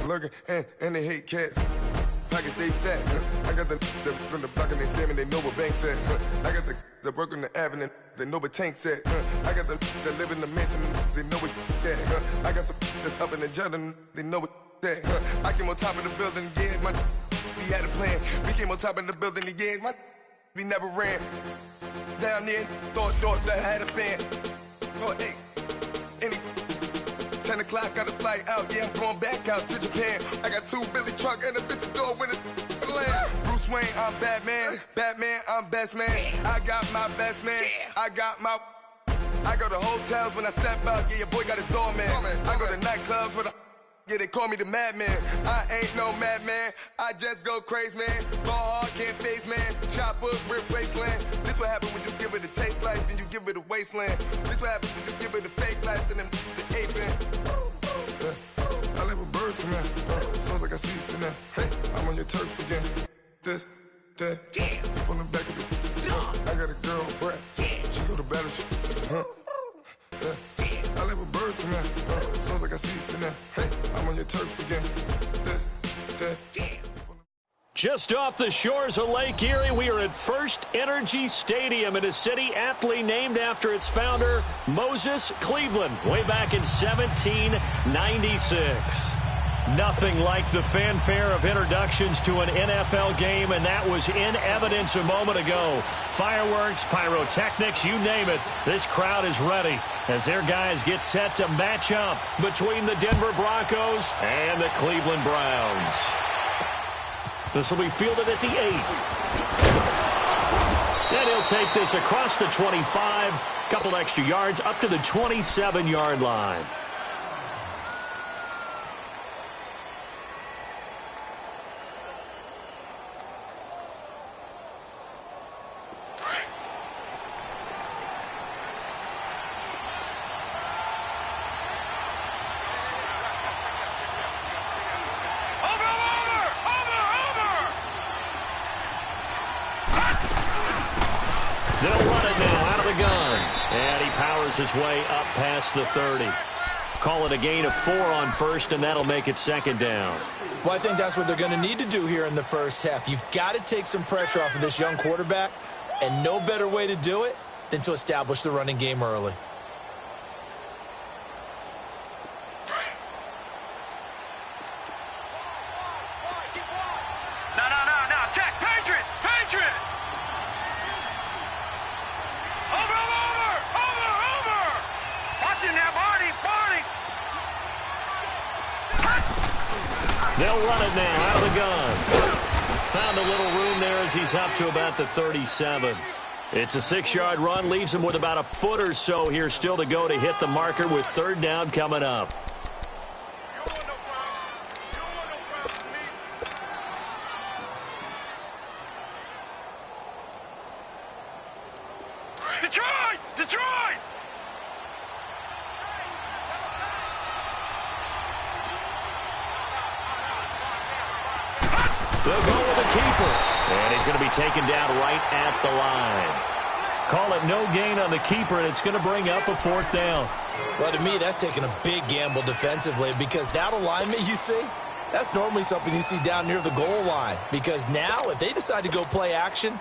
lurking, and they hate cats. Pockets stay fat. I got the from the block and they scamming, they know what banks at. I got the work on the avenue, they know what tanks at. I got the that live in the mansion, they know what that. I got some that's up in the jungle, they know what that. I came on top of the building, yeah, we had a plan. We came on top of the building, yeah, we never ran. Down there, thought that I had a fan. Oh, hey, any 10 o'clock, got a flight out, yeah, I'm going back out to Japan. I got 2 Billy truck and a bitch door with a land. Bruce Wayne, I'm Batman. Batman, I'm best man. I got my best man. I go to hotels when I step out, yeah, your boy got a doorman. I go to nightclubs with a yeah, they call me the madman. I ain't no madman. I just go crazy, man. Ball hard, can't face, man. Choppers, rip wasteland. This what happen when you give it a taste life, then you give it a wasteland. This what happens when you give it a fake life, then the aping. I live with birds come in. Sounds like I see it in there. Hey, I'm on your turf again. This, that, from the back of the. I got a girl, Brad. She go to battleship. I live with birds come in. Sounds like I see it in there. Hey, I'm on your turf again. This, that. Just off the shores of Lake Erie, we are at First Energy Stadium in a city aptly named after its founder, Moses Cleveland, way back in 1796. Nothing like the fanfare of introductions to an NFL game, and that was in evidence a moment ago. Fireworks, pyrotechnics, you name it. This crowd is ready as their guys get set to match up between the Denver Broncos and the Cleveland Browns. This will be fielded at the 8. And he'll take this across the 25, couple extra yards up to the 27-yard line. They'll run it now out of the gun. And he powers his way up past the 30. Call it a gain of 4 on first, and that'll make it second down. Well, I think that's what they're going to need to do here in the first half. You've got to take some pressure off of this young quarterback, and no better way to do it than to establish the running game early. They'll run it now out of the gun. Found a little room there as he's up to about the 37. It's a 6-yard run, leaves him with about a foot or so here still to go to hit the marker with third down coming up. Detroit! They'll go with the keeper. And he's going to be taken down right at the line. Call it no gain on the keeper, and it's going to bring up a fourth down. Well, to me, that's taking a big gamble defensively because that alignment you see, that's normally something you see down near the goal line. Because now, if they decide to go play action,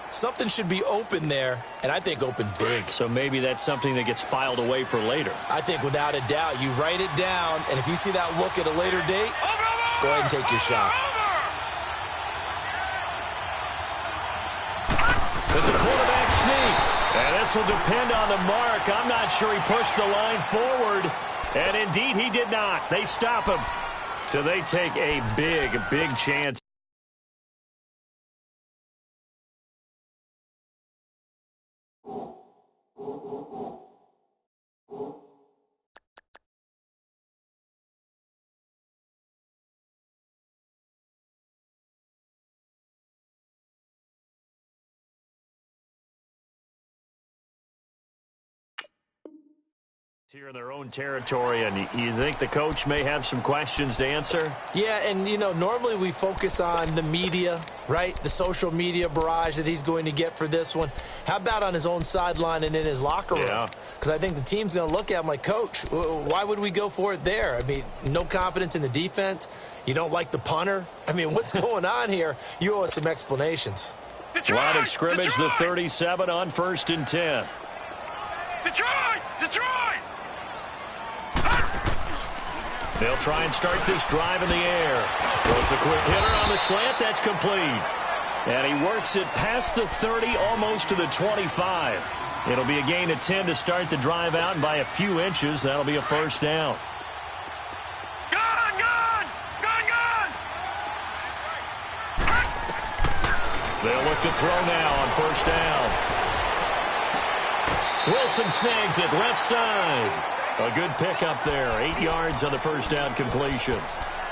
something should be open there, and I think open big. So maybe that's something that gets filed away for later. I think without a doubt, you write it down, and if you see that look at a later date, go ahead and take your shot. It's a quarterback sneak. And this will depend on the mark. I'm not sure he pushed the line forward. And indeed, he did not. They stop him. So they take a big chance. Here in their own territory, and you think the coach may have some questions to answer? Yeah, and, normally we focus on the media, right? The social media barrage that he's going to get for this one. How about on his own sideline and in his locker room? Yeah. Because I think the team's going to look at him like, Coach, why would we go for it there? I mean, no confidence in the defense. You don't like the punter? I mean, what's going on here? You owe us some explanations. Detroit! Line of scrimmage, Detroit! the 37 on 1st and 10. Detroit! Detroit! They'll try and start this drive in the air. Throws a quick hitter on the slant. That's complete. And he works it past the 30, almost to the 25. It'll be a gain of 10 to start the drive out, and by a few inches, that'll be a first down. Gun! Gun! Gun! Gun! They'll look to throw now on 1st down. Wilson snags it left side. A good pickup there. 8 yards on the 1st down completion.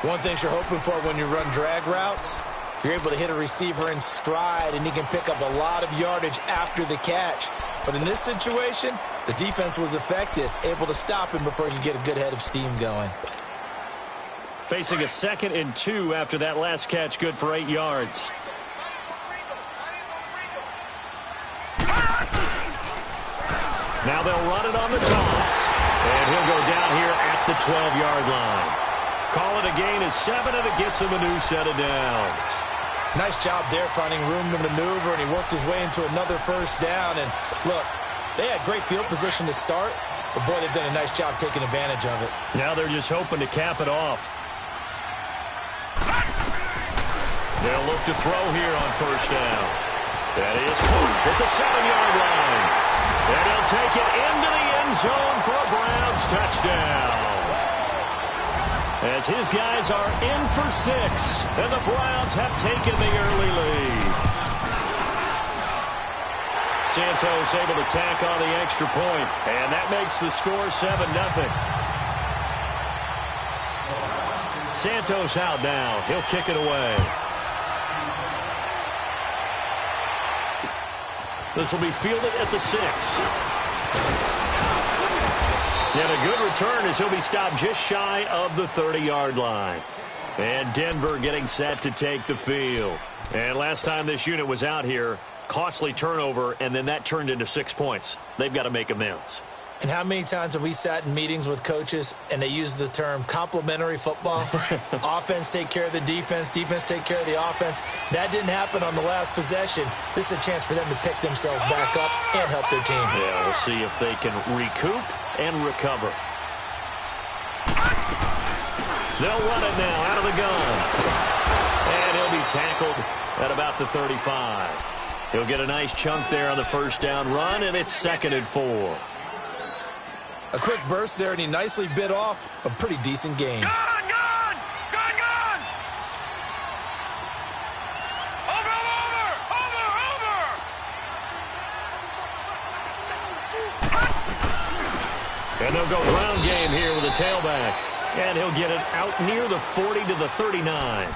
One thing you're hoping for when you run drag routes, you're able to hit a receiver in stride, and he can pick up a lot of yardage after the catch. But in this situation, the defense was effective, able to stop him before he could get a good head of steam going. Facing a 2nd and 2 after that last catch, good for 8 yards. Now they'll run it on the toss. And he'll go down here at the 12-yard line. Call it a gain of 7, and it gets him a new set of downs. Nice job there finding room to maneuver, and he worked his way into another 1st down. And look, they had great field position to start, but boy, they've done a nice job taking advantage of it. Now they're just hoping to cap it off. They'll look to throw here on 1st down. That is caught at the 7-yard line. And he'll take it into the end zone for a Browns touchdown. As his guys are in for 6, and the Browns have taken the early lead. Santos able to tack on the extra point, and that makes the score 7-0. Santos out now. He'll kick it away. This will be fielded at the 6. And a good return as he'll be stopped just shy of the 30-yard line. And Denver getting set to take the field. And last time this unit was out here, costly turnover, and then that turned into 6 points. They've got to make amends. And how many times have we sat in meetings with coaches and they use the term complementary football? Offense take care of the defense, defense take care of the offense. That didn't happen on the last possession. This is a chance for them to pick themselves back up and help their team. Yeah, we'll see if they can recoup and recover. They'll run it now out of the gun. And he'll be tackled at about the 35. He'll get a nice chunk there on the 1st down run, and it's 2nd and 4. A quick burst there, and he nicely bit off a pretty decent gain. Gun! Gun! Gun! Gun! Over! And they'll go ground game here with a tailback. And he'll get it out near the 40 to the 39.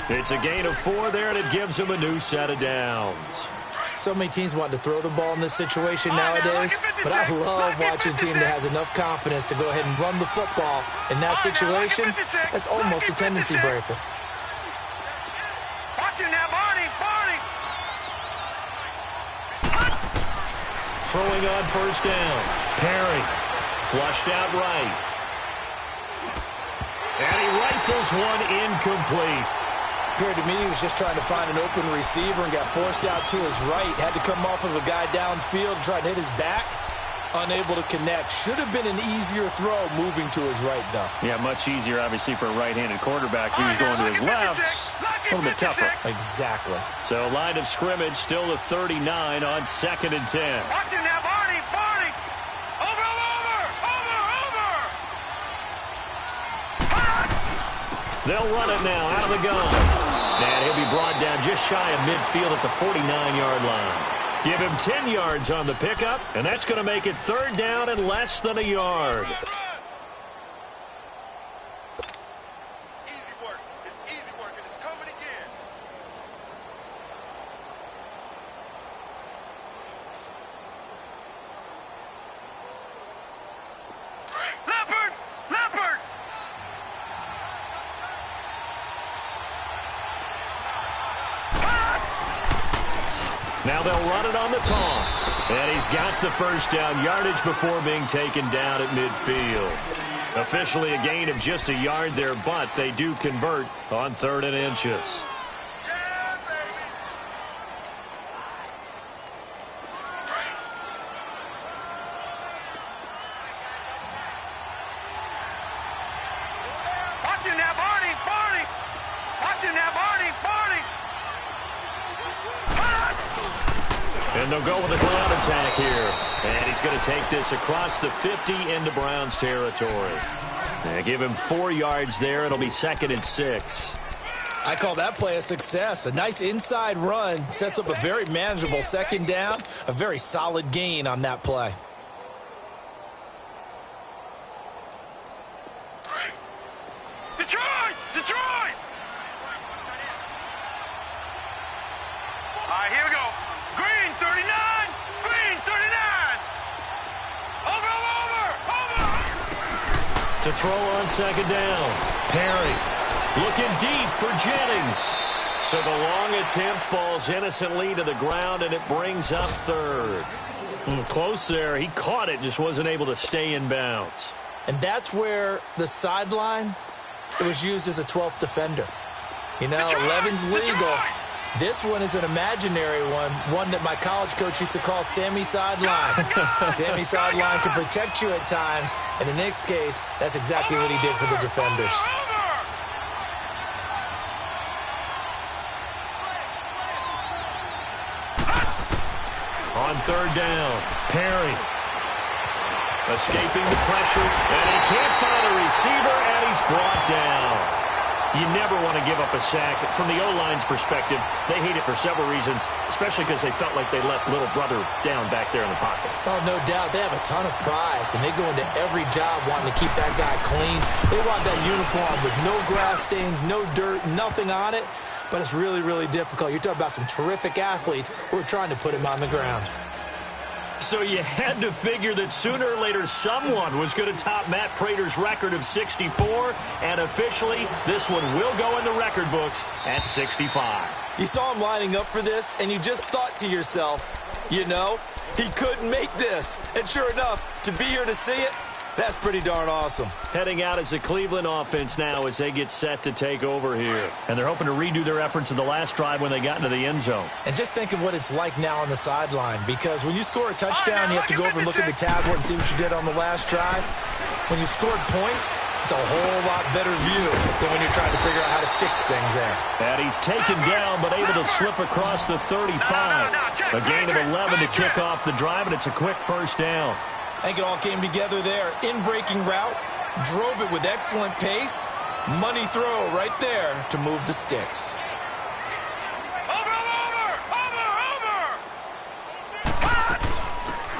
It's a gain of 4 there, and it gives him a new set of downs. So many teams want to throw the ball in this situation nowadays, but I love watching a team that has enough confidence to go ahead and run the football. In that situation, that's almost a tendency breaker. Watch him now, Barney! Barney! Throwing on 1st down. Perry flushed out right. And he rifles one incomplete. Appeared to me he was just trying to find an open receiver and got forced out to his right. Had to come off of a guy downfield, try to hit his back. Unable to connect. Should have been an easier throw moving to his right, though. Yeah, much easier, obviously, for a right-handed quarterback. He was going to his left. A little bit tougher. Exactly. So line of scrimmage still a 39 on 2nd and 10. Watch him now, Barney! Barney! Over! They'll run it now out of the gun. And he'll be brought down just shy of midfield at the 49-yard line. Give him 10 yards on the pickup, and that's going to make it 3rd down and less than a yard. Easy work. It's easy work, and it's coming again. Now they'll run it on the toss. And he's got the first down yardage before being taken down at midfield. Officially a gain of just a yard there, but they do convert on 3rd and inches. Watch him now, Barney, Barney. Watch him now, Barney, Barney. And they'll go with a ground attack here. And he's going to take this across the 50 into Browns territory. And give him 4 yards there. It'll be 2nd and 6. I call that play a success. A nice inside run sets up a very manageable 2nd down. A very solid gain on that play. Detroit! Detroit! All right, here we go. Green, 39. Green, 39. Over, over, over. To throw on 2nd down. Perry looking deep for Jennings. So the long attempt falls innocently to the ground, and it brings up 3rd. Close there. He caught it, just wasn't able to stay in bounds. And that's where the sideline, it was used as a 12th defender. You know, 11's legal. This one is an imaginary one that my college coach used to call Sammy Sideline. Sammy Sideline can protect you at times, and in this case, that's exactly what he did for the defenders. On 3rd down, Perry escaping the pressure, and he can't find a receiver, and he's brought down. You never want to give up a sack. From the O-line's perspective, they hate it for several reasons, especially because they felt like they let little brother down back there in the pocket. Oh, no doubt. They have a ton of pride, and they go into every job wanting to keep that guy clean. They want that uniform with no grass stains, no dirt, nothing on it. But it's really, really difficult. You're talking about some terrific athletes who are trying to put him on the ground. So you had to figure that sooner or later someone was going to top Matt Prater's record of 64, and officially this one will go in the record books at 65. You saw him lining up for this, and you just thought to yourself, you know, he couldn't make this. And sure enough, to be here to see it, that's pretty darn awesome. Heading out as the Cleveland offense now as they get set to take over here. And they're hoping to redo their efforts in the last drive when they got into the end zone. And just think of what it's like now on the sideline, because when you score a touchdown, you have to go over and look at the tablet and see what you did on the last drive. When you scored points, it's a whole lot better view than when you're trying to figure out how to fix things there. And he's taken down, but able to slip across the 35. A gain of 11 to kick off the drive, and it's a quick 1st down. I think it all came together there. In-breaking route, drove it with excellent pace. Money throw right there to move the sticks.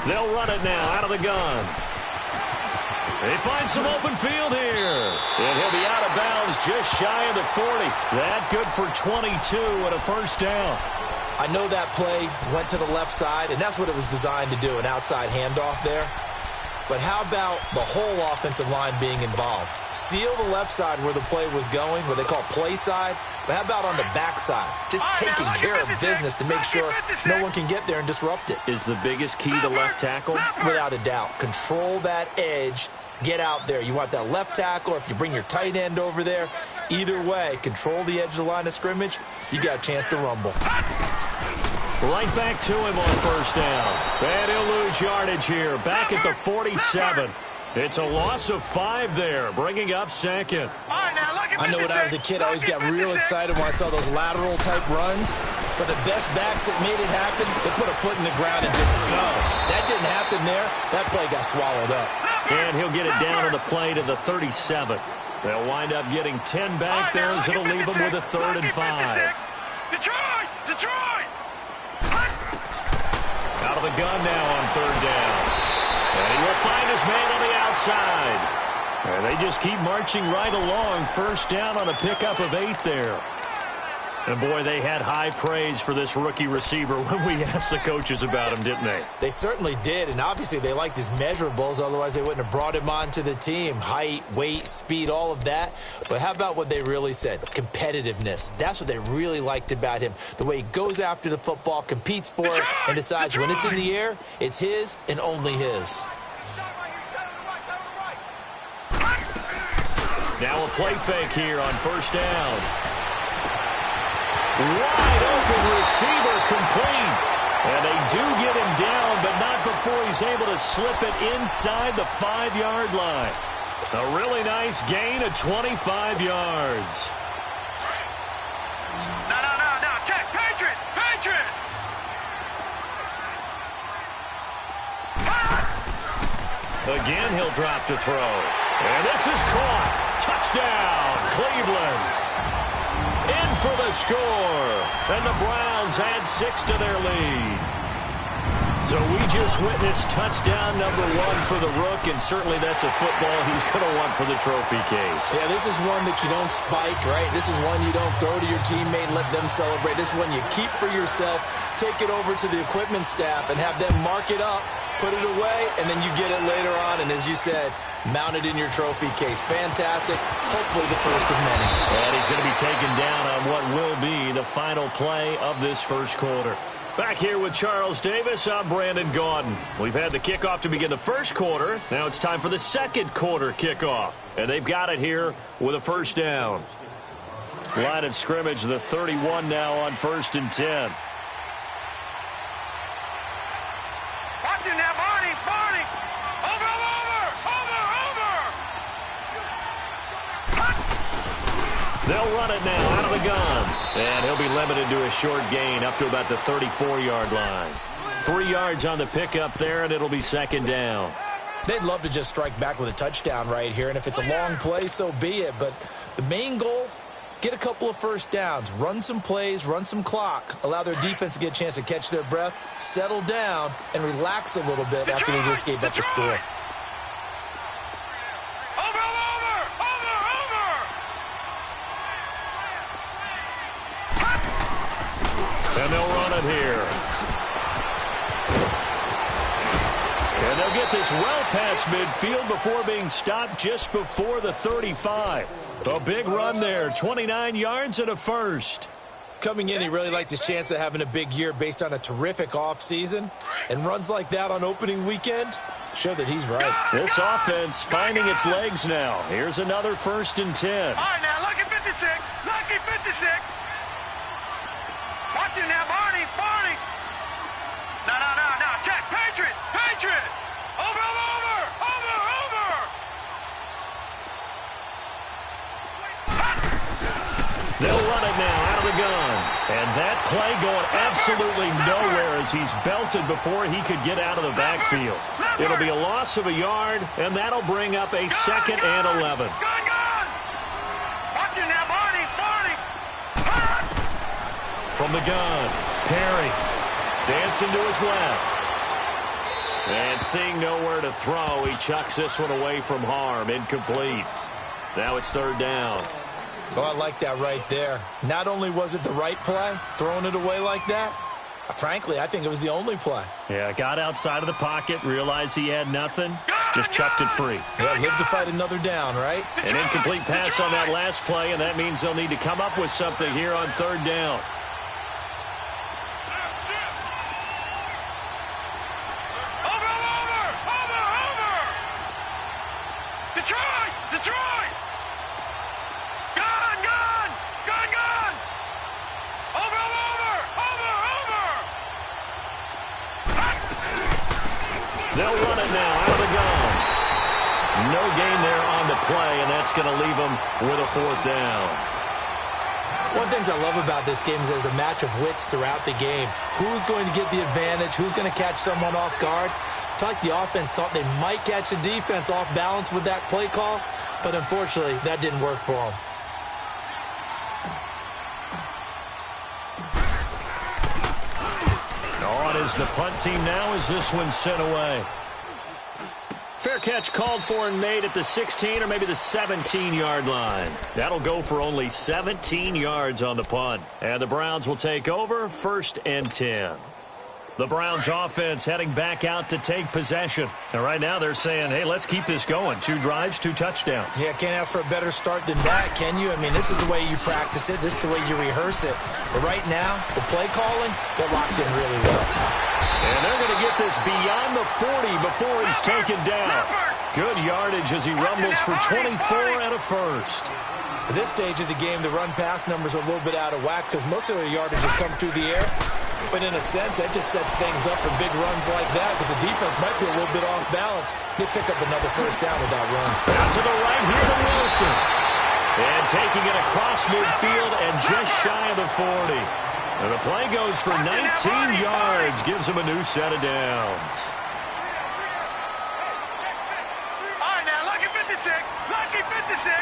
They'll run it now out of the gun. They find some open field here. And he'll be out of bounds just shy of the 40. That good for 22 and a 1st down. I know that play went to the left side, and that's what it was designed to do, an outside handoff there. But how about the whole offensive line being involved? Seal the left side where the play was going, what they call play side. But how about on the back side? Just taking care of business to make sure no one can get there and disrupt it. Is the biggest key to left tackle? Without a doubt. Control that edge. Get out there. You want that left tackle, or if you bring your tight end over there, either way, control the edge of the line of scrimmage, you got a chance to rumble. Right back to him on 1st down. And he'll lose yardage here. Back at the 47. It's a loss of 5 there, bringing up 2nd. I know when I was a kid, I always got real excited when I saw those lateral-type runs. But the best backs that made it happen, they put a foot in the ground and just go. That didn't happen there. That play got swallowed up. And he'll get it down on the play to the 37. They'll wind up getting 10 back there as it'll leave them with a 3rd and 5. Detroit! Detroit! Out of the gun now on 3rd down. And he will find his man on the outside. And they just keep marching right along. 1st down on a pickup of 8 there. And, boy, they had high praise for this rookie receiver when we asked the coaches about him, didn't they? They certainly did, and obviously they liked his measurables. Otherwise, they wouldn't have brought him onto the team. Height, weight, speed, all of that. But how about what they really said? Competitiveness. That's what they really liked about him. The way he goes after the football, competes for it, and decides when it's in the air, it's his and only his. Now a play fake here on first down. Wide open receiver complete. And they do get him down, but not before he's able to slip it inside the 5-yard line. A really nice gain of 25 yards. No. Check. Patriot. Again, he'll drop to throw. And this is caught. Touchdown, Cleveland. In for the score. And the Browns add 6 to their lead. So we just witnessed touchdown number 1 for the Rook, and certainly that's a football he's going to want for the trophy case. Yeah, this is one that you don't spike, right? This is one you don't throw to your teammate and let them celebrate. This is one you keep for yourself, take it over to the equipment staff, and have them mark it up, put it away, and then you get it later on, and as you said, mount it in your trophy case. Fantastic. Hopefully the first of many. And he's going to be taken down on what will be the final play of this first quarter. Back here with Charles Davis, I'm Brandon Gaudin. We've had the kickoff to begin the first quarter. Now it's time for the second quarter kickoff. And they've got it here with a first down. Line of scrimmage, the 31 now on 1st and 10. Watch him now, Barney. They'll run it now out of the gun. And he'll be limited to a short gain up to about the 34-yard line. 3 yards on the pickup there, and it'll be second down. They'd love to just strike back with a touchdown right here, and if it's a long play, so be it. But the main goal, get a couple of first downs, run some plays, run some clock, allow their defense to get a chance to catch their breath, settle down, and relax a little bit after they just gave up the score. And they'll run it here. And they'll get this well past midfield before being stopped just before the 35. A big run there, 29 yards and a first. Coming in, he really liked his chance of having a big year based on a terrific offseason. And runs like that on opening weekend show that he's right. This offense finding its legs now. Here's another 1st and 10. All right, now, lucky 56. Lucky 56. Watch it now, Barney. No. Check. Patriot. Over. They'll run it now out of the gun. And that play going absolutely nowhere as he's belted before he could get out of the backfield. It'll be a loss of a yard, and that'll bring up a 2nd and 11. Gun. Watch it now, Barney. From the gun, Perry dancing to his left. And seeing nowhere to throw, he chucks this one away from harm. Incomplete. Now it's 3rd down. Oh, I like that right there. Not only was it the right play, throwing it away like that, frankly, I think it was the only play. Yeah, got outside of the pocket, realized he had nothing, just chucked it free. Yeah, live to fight another down, right? An incomplete pass on that last play, and that means they'll need to come up with something here on 3rd down. Detroit! Gun! Over! They'll run it now out of the gun. No gain there on the play, and that's going to leave them with a 4th down. One of the things I love about this game is there's a match of wits throughout the game. Who's going to get the advantage? Who's going to catch someone off guard? I feel like the offense thought they might catch the defense off balance with that play call, but unfortunately, that didn't work for them. On is the punt team now as this one's sent away. Fair catch called for and made at the 16 or maybe the 17-yard line. That'll go for only 17 yards on the punt. And the Browns will take over 1st and 10. The Browns offense heading back out to take possession. And right now they're saying, hey, let's keep this going. 2 drives, 2 touchdowns. Yeah, can't ask for a better start than that, can you? I mean, this is the way you practice it. This is the way you rehearse it. But right now, the play calling, they're locked in really well. And they're going to get this beyond the 40 before he's taken down. Good yardage as he rumbles for 24 and a first. At this stage of the game, the run-pass numbers are a little bit out of whack because most of the yardage has come through the air. But in a sense, that just sets things up for big runs like that because the defense might be a little bit off balance. They pick up another first down with that run. Out to the right here to Wilson. And taking it across midfield and just shy of the 40. And the play goes for 19 yards. Gives him a new set of downs. All right, now, lucky 56. Lucky 56.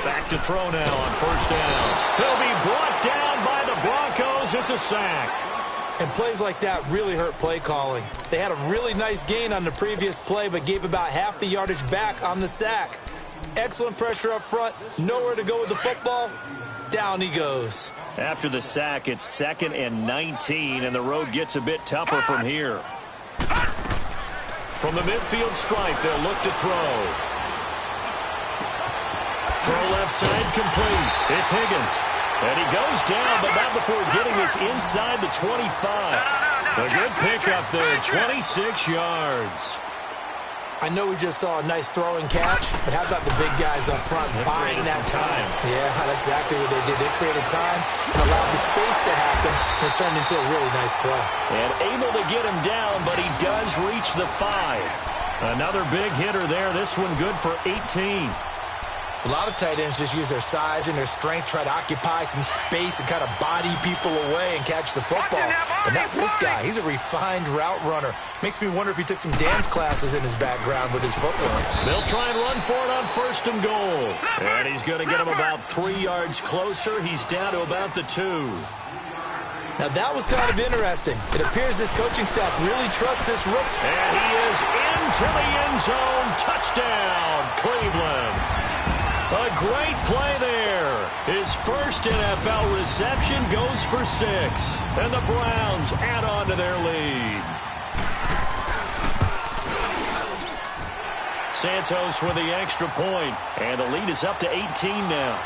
Back to throw now on first down. He'll be brought down by the Broncos. It's a sack. And plays like that really hurt play calling. They had a really nice gain on the previous play, but gave about half the yardage back on the sack. Excellent pressure up front. Nowhere to go with the football. Down he goes. After the sack, it's 2nd and 19, and the road gets a bit tougher from here. From the midfield stripe, they'll look to throw. Throw left side complete. It's Higgins. And he goes down, but not before getting this inside the 25. A good pickup there, 26 yards. I know we just saw a nice throwing catch, but how about the big guys up front buying that time? Yeah, that's exactly what they did. They created time and allowed the space to happen, and it turned into a really nice play. And able to get him down, but he does reach the 5. Another big hitter there. This one good for 18. A lot of tight ends just use their size and their strength, try to occupy some space and kind of body people away and catch the football. But not this guy. He's a refined route runner. Makes me wonder if he took some dance classes in his background with his footwork. They'll try and run for it on 1st and goal. And he's going to get him about 3 yards closer. He's down to about the 2. Now, that was kind of interesting. It appears this coaching staff really trusts this rookie. And he is into the end zone. Touchdown, Cleveland. A great play there. His first NFL reception goes for 6. And the Browns add on to their lead. Santos with the extra point. And the lead is up to 18 now.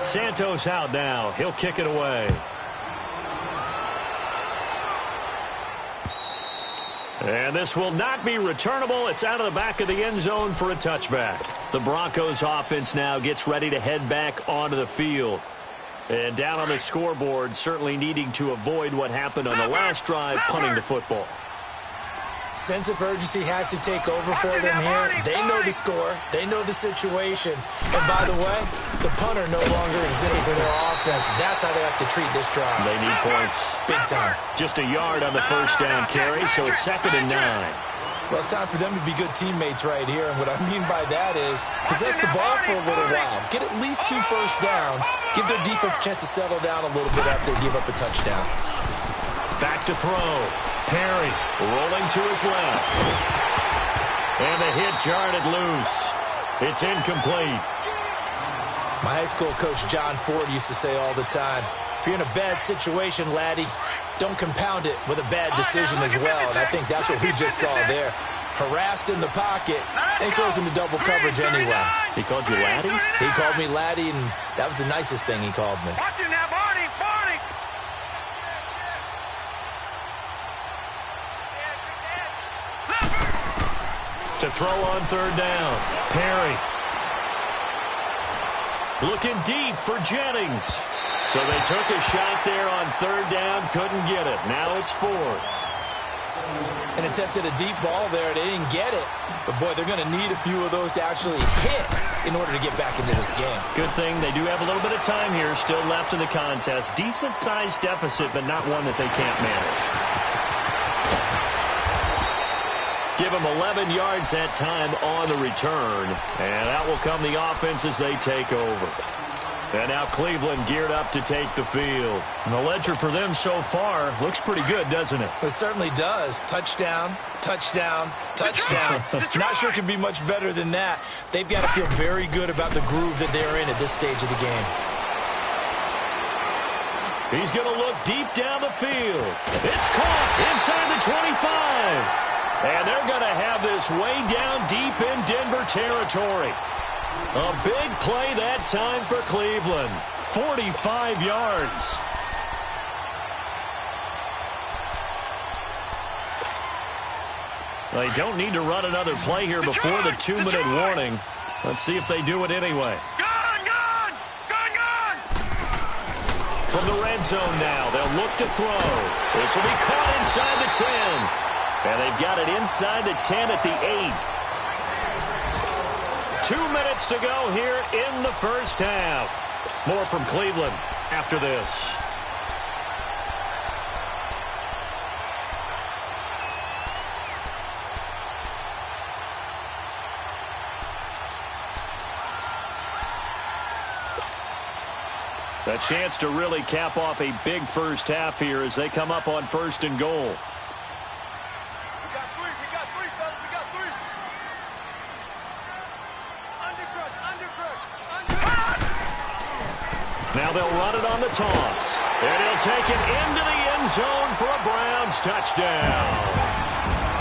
Santos out now. He'll kick it away. And this will not be returnable. It's out of the back of the end zone for a touchback. The Broncos offense now gets ready to head back onto the field. And down on the scoreboard, certainly needing to avoid what happened on the last drive, punting the football. Sense of urgency has to take over for them here. They know the score. They know the situation. And by the way, the punter no longer exists for their offense. That's how they have to treat this drive. They need points. Big time. Just a yard on the first down carry, so it's 2nd and 9. Well, it's time for them to be good teammates right here. And what I mean by that is possess the ball for a little while. Get at least 2 first downs. Give their defense a chance to settle down a little bit after they give up a touchdown. Back to throw. Perry rolling to his left. And the hit jarred it loose. It's incomplete. My high school coach, John Ford, used to say all the time, if you're in a bad situation, laddie, don't compound it with a bad decision as well. And I think that's what we just saw there. Harassed in the pocket, and he throws into double coverage anyway. He called you laddie? He called me laddie, and that was the nicest thing he called me. Watch it now, Barney. Barney. To throw on 3rd down. Perry. Looking deep for Jennings. So they took a shot there on 3rd down, couldn't get it. Now it's 4th. And attempted a deep ball there. They didn't get it. But, boy, they're going to need a few of those to actually hit in order to get back into this game. Good thing they do have a little bit of time here still left in the contest. Decent-sized deficit, but not one that they can't manage. Give them 11 yards that time on the return. And that will come the offense as they take over. And now Cleveland geared up to take the field. And the ledger for them so far looks pretty good, doesn't it? It certainly does. Touchdown, touchdown, touchdown. Not sure it could be much better than that. They've got to feel very good about the groove that they're in at this stage of the game. He's going to look deep down the field. It's caught inside the 25. And they're going to have this way down deep in Denver territory. A big play that time for Cleveland. 45 yards. They don't need to run another play here before the 2-minute warning. Let's see if they do it anyway. From the red zone now, they'll look to throw. This will be caught inside the 10. And they've got it inside the 10 at the 8. 2 minutes to go here in the first half. More from Cleveland after this. A chance to really cap off a big first half here as they come up on 1st and goal. We got three, fellas, we got three. Under. Now they'll run it on the toss. And he'll take it into the end zone for a Browns touchdown.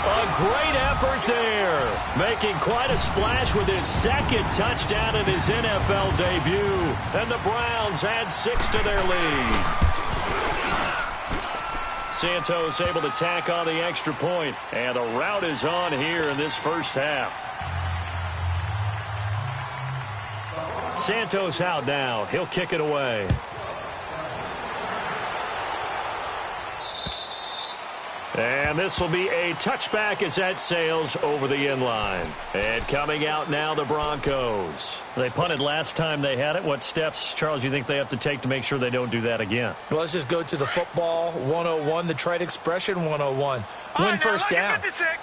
A great effort there, making quite a splash with his 2nd touchdown in his NFL debut. And the Browns add 6 to their lead. Santos able to tack on the extra point, and the route is on here in this first half. Santos out now. He'll kick it away. And this will be a touchback as that sails over the end line. And coming out now, the Broncos. They punted last time they had it. What steps, Charles, you think they have to take to make sure they don't do that again? Well, let's just go to the football 101, the trite expression 101. Win first down.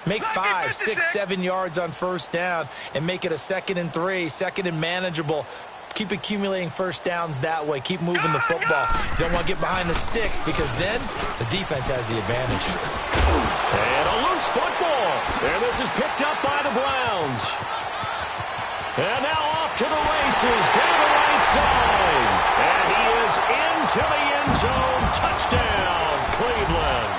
Make 5, 6, 7 yards on first down and make it a 2nd and 3, 2nd and manageable. Keep accumulating first downs that way. Keep moving the football. You don't want to get behind the sticks because then the defense has the advantage. And a loose football. And this is picked up by the Browns. And now off to the races down the right side. And he is into the end zone. Touchdown, Cleveland.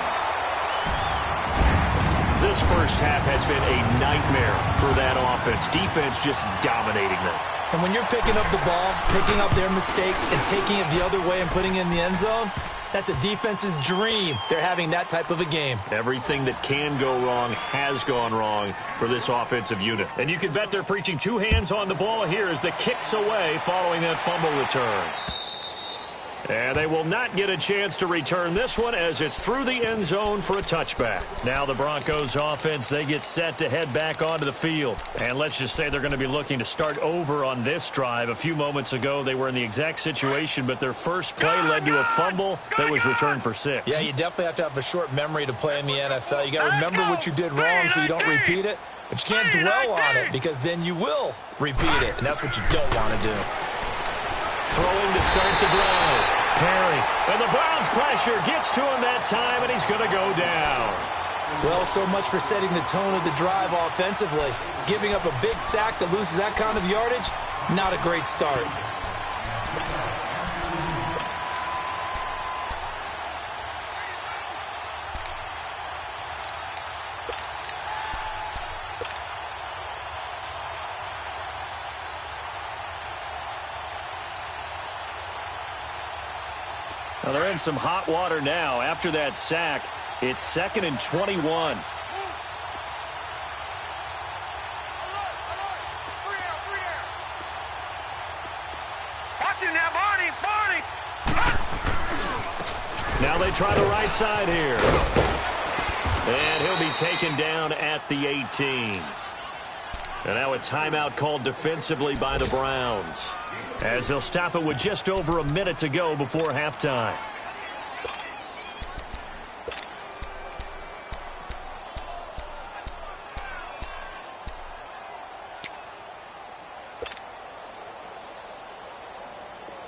This first half has been a nightmare for that offense. Defense just dominating them. And when you're picking up the ball, picking up their mistakes, and taking it the other way and putting it in the end zone, that's a defense's dream. They're having that type of a game. Everything that can go wrong has gone wrong for this offensive unit. And you can bet they're preaching 2 hands on the ball here as the kick's away following that fumble return. And they will not get a chance to return this one as it's through the end zone for a touchback. Now the Broncos offense, they get set to head back onto the field. And let's just say they're going to be looking to start over on this drive. A few moments ago, they were in the exact situation, but their first play led to a fumble that was returned for 6. Yeah, you definitely have to have a short memory to play in the NFL. You got to remember what you did wrong so you don't repeat it. But you can't dwell on it because then you will repeat it, and that's what you don't want to do. Throwing to start the drive. Perry. And the Browns pressure gets to him that time, and he's going to go down. Well, so much for setting the tone of the drive offensively. Giving up a big sack that loses that kind of yardage, not a great start. Now they're in some hot water now. After that sack, it's 2nd and 21. Watch him now, Barney! Now they try the right side here. And he'll be taken down at the 18. And now a timeout called defensively by the Browns, as they'll stop it with just over a minute to go before halftime.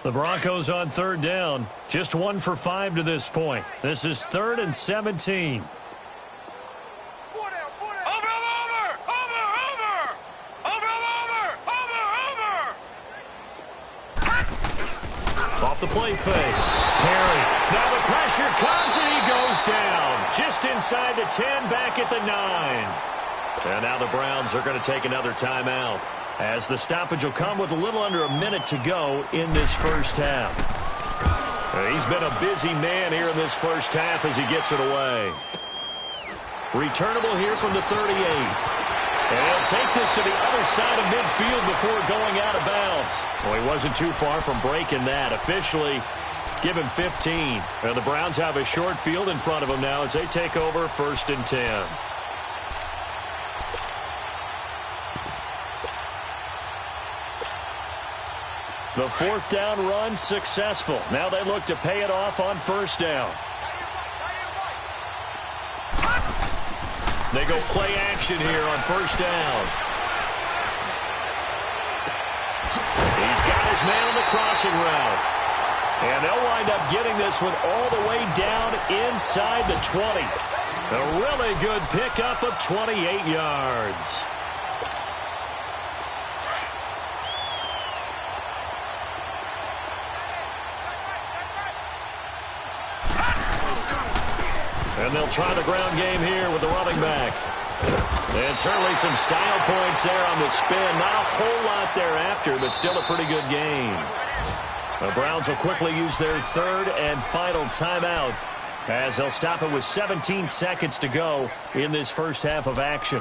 The Broncos on third down. Just 1 for 5 to this point. This is 3rd and 17. Off the play fake. Perry. Now the pressure comes and he goes down. Just inside the 10, back at the 9. And now the Browns are going to take another timeout, as the stoppage will come with a little under a minute to go in this first half. He's been a busy man here in this first half as he gets it away. Returnable here from the 38. And he'll take this to the other side of midfield before going out of bounds. Well, he wasn't too far from breaking that. Officially, give him 15. And the Browns have a short field in front of them now as they take over 1st and 10. The 4th down run successful. Now they look to pay it off on 1st down. They go play action here on 1st down. He's got his man on the crossing route. And they'll wind up getting this one all the way down inside the 20. A really good pickup of 28 yards. And they'll try the ground game here with the running back. And certainly some style points there on the spin. Not a whole lot thereafter, but still a pretty good game. The Browns will quickly use their 3rd and final timeout, as they'll stop it with 17 seconds to go in this first half of action.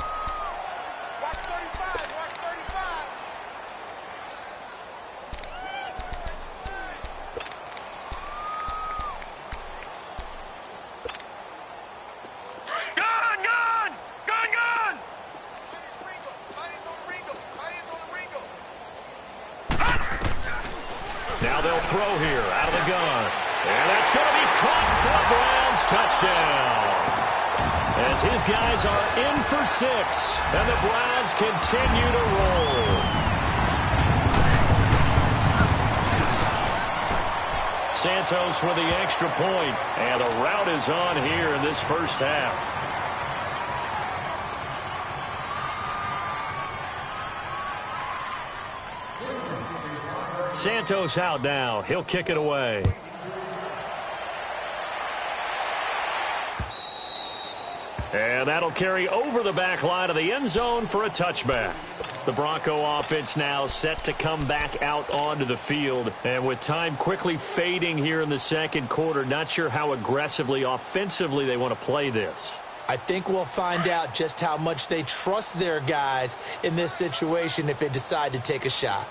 Now they'll throw here out of the gun. And that's going to be caught for a Browns touchdown. As his guys are in for 6. And the Browns continue to roll. Santos with the extra point. And the rout is on here in this first half. Santos out now. He'll kick it away. And that'll carry over the back line of the end zone for a touchback. The Bronco offense now set to come back out onto the field. And with time quickly fading here in the second quarter, not sure how aggressively, offensively they want to play this. I think we'll find out just how much they trust their guys in this situation if they decide to take a shot.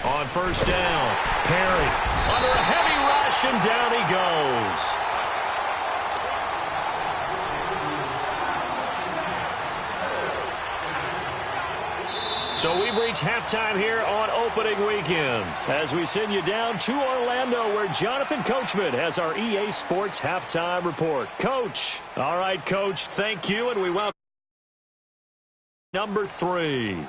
On 1st down, Perry under a heavy rush, and down he goes. So we've reached halftime here on opening weekend as we send you down to Orlando, where Jonathan Coachman has our EA Sports halftime report. Coach. All right, Coach, thank you, and we welcome number 3.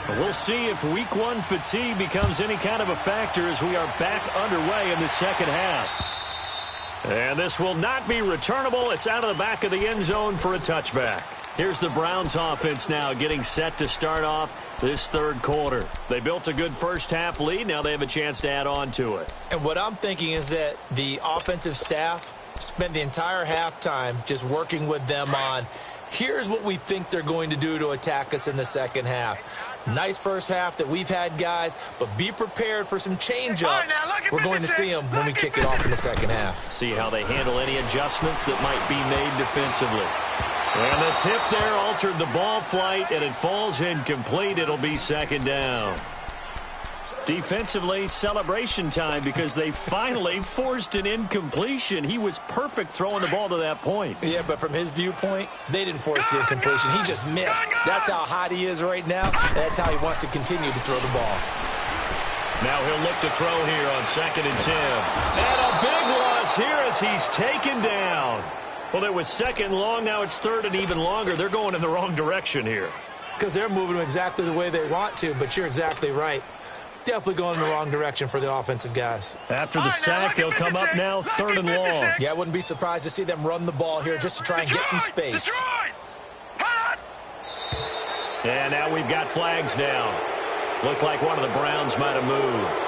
We'll see if week 1 fatigue becomes any kind of a factor as we are back underway in the second half. And this will not be returnable. It's out of the back of the end zone for a touchback. Here's the Browns offense now getting set to start off this third quarter. They built a good first half lead. Now they have a chance to add on to it. And what I'm thinking is that the offensive staff spent the entire halftime just working with them on, here's what we think they're going to do to attack us in the second half. Nice first half that we've had, guys, but be prepared for some change-ups. We're going to see them when we kick it off in the second half. See how they handle any adjustments that might be made defensively. And the tip there altered the ball flight, and it falls incomplete. It'll be second down. Defensively, celebration time because they finally forced an incompletion. He was perfect throwing the ball to that point. Yeah, but from his viewpoint, they didn't force the incompletion. He just missed. That's how hot he is right now, and that's how he wants to continue to throw the ball. Now he'll look to throw here on 2nd and 10. And a big loss here as he's taken down. Well, it was 2nd long. Now it's 3rd and even longer. They're going in the wrong direction here. Because they're moving them exactly the way they want to, but you're exactly right. Definitely going in the wrong direction for the offensive guys. After the sack, they'll come up now 3rd and long. Yeah, I wouldn't be surprised to see them run the ball here just to try and get some space. And now we've got flags down. Looked like one of the Browns might have moved.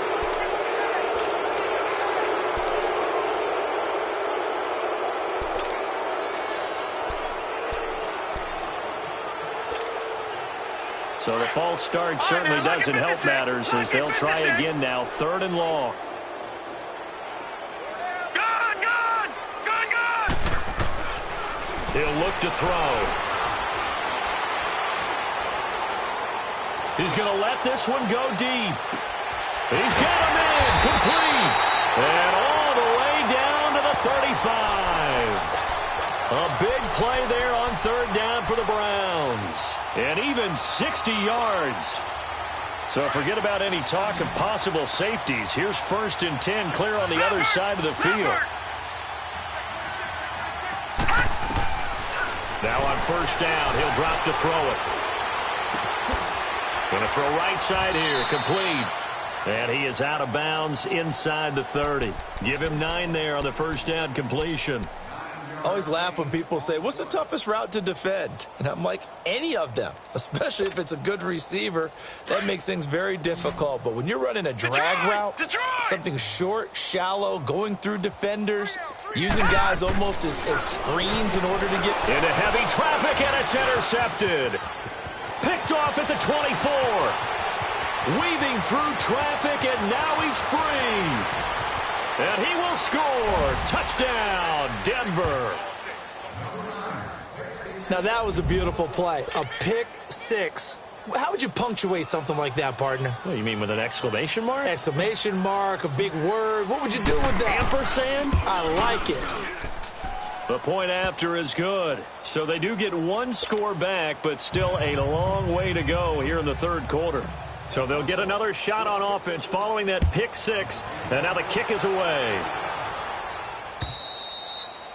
So the false start certainly doesn't help matters as they'll try again now, 3rd and long. He'll look to throw. He's going to let this one go deep. He's got him in, complete. And all the way down to the 35. A big play there on 3rd down for the Browns. And even 60 yards. So forget about any talk of possible safeties. Here's 1st and 10 clear on the other side of the field. Now on 1st down, he'll drop to throw it. Going to throw right side here, complete. And he is out of bounds inside the 30. Give him 9 there on the 1st down completion. Always laugh when people say, what's the toughest route to defend? And I'm like, any of them, especially if it's a good receiver. That makes things very difficult. But when you're running a drag route, something short, shallow, going through defenders, using guys almost as screens in order to get into heavy traffic, and it's intercepted. Picked off at the 24. Weaving through traffic, and now he's free. And he will score. Touchdown, Denver. Now that was a beautiful play. A pick 6. How would you punctuate something like that, partner? What do you mean, with an exclamation mark? Exclamation mark, a big word. What would you do with that? Ampersand? I like it. The point after is good. So they do get 1 score back, but still a long way to go here in the 3rd quarter. So they'll get another shot on offense following that pick 6. And now the kick is away.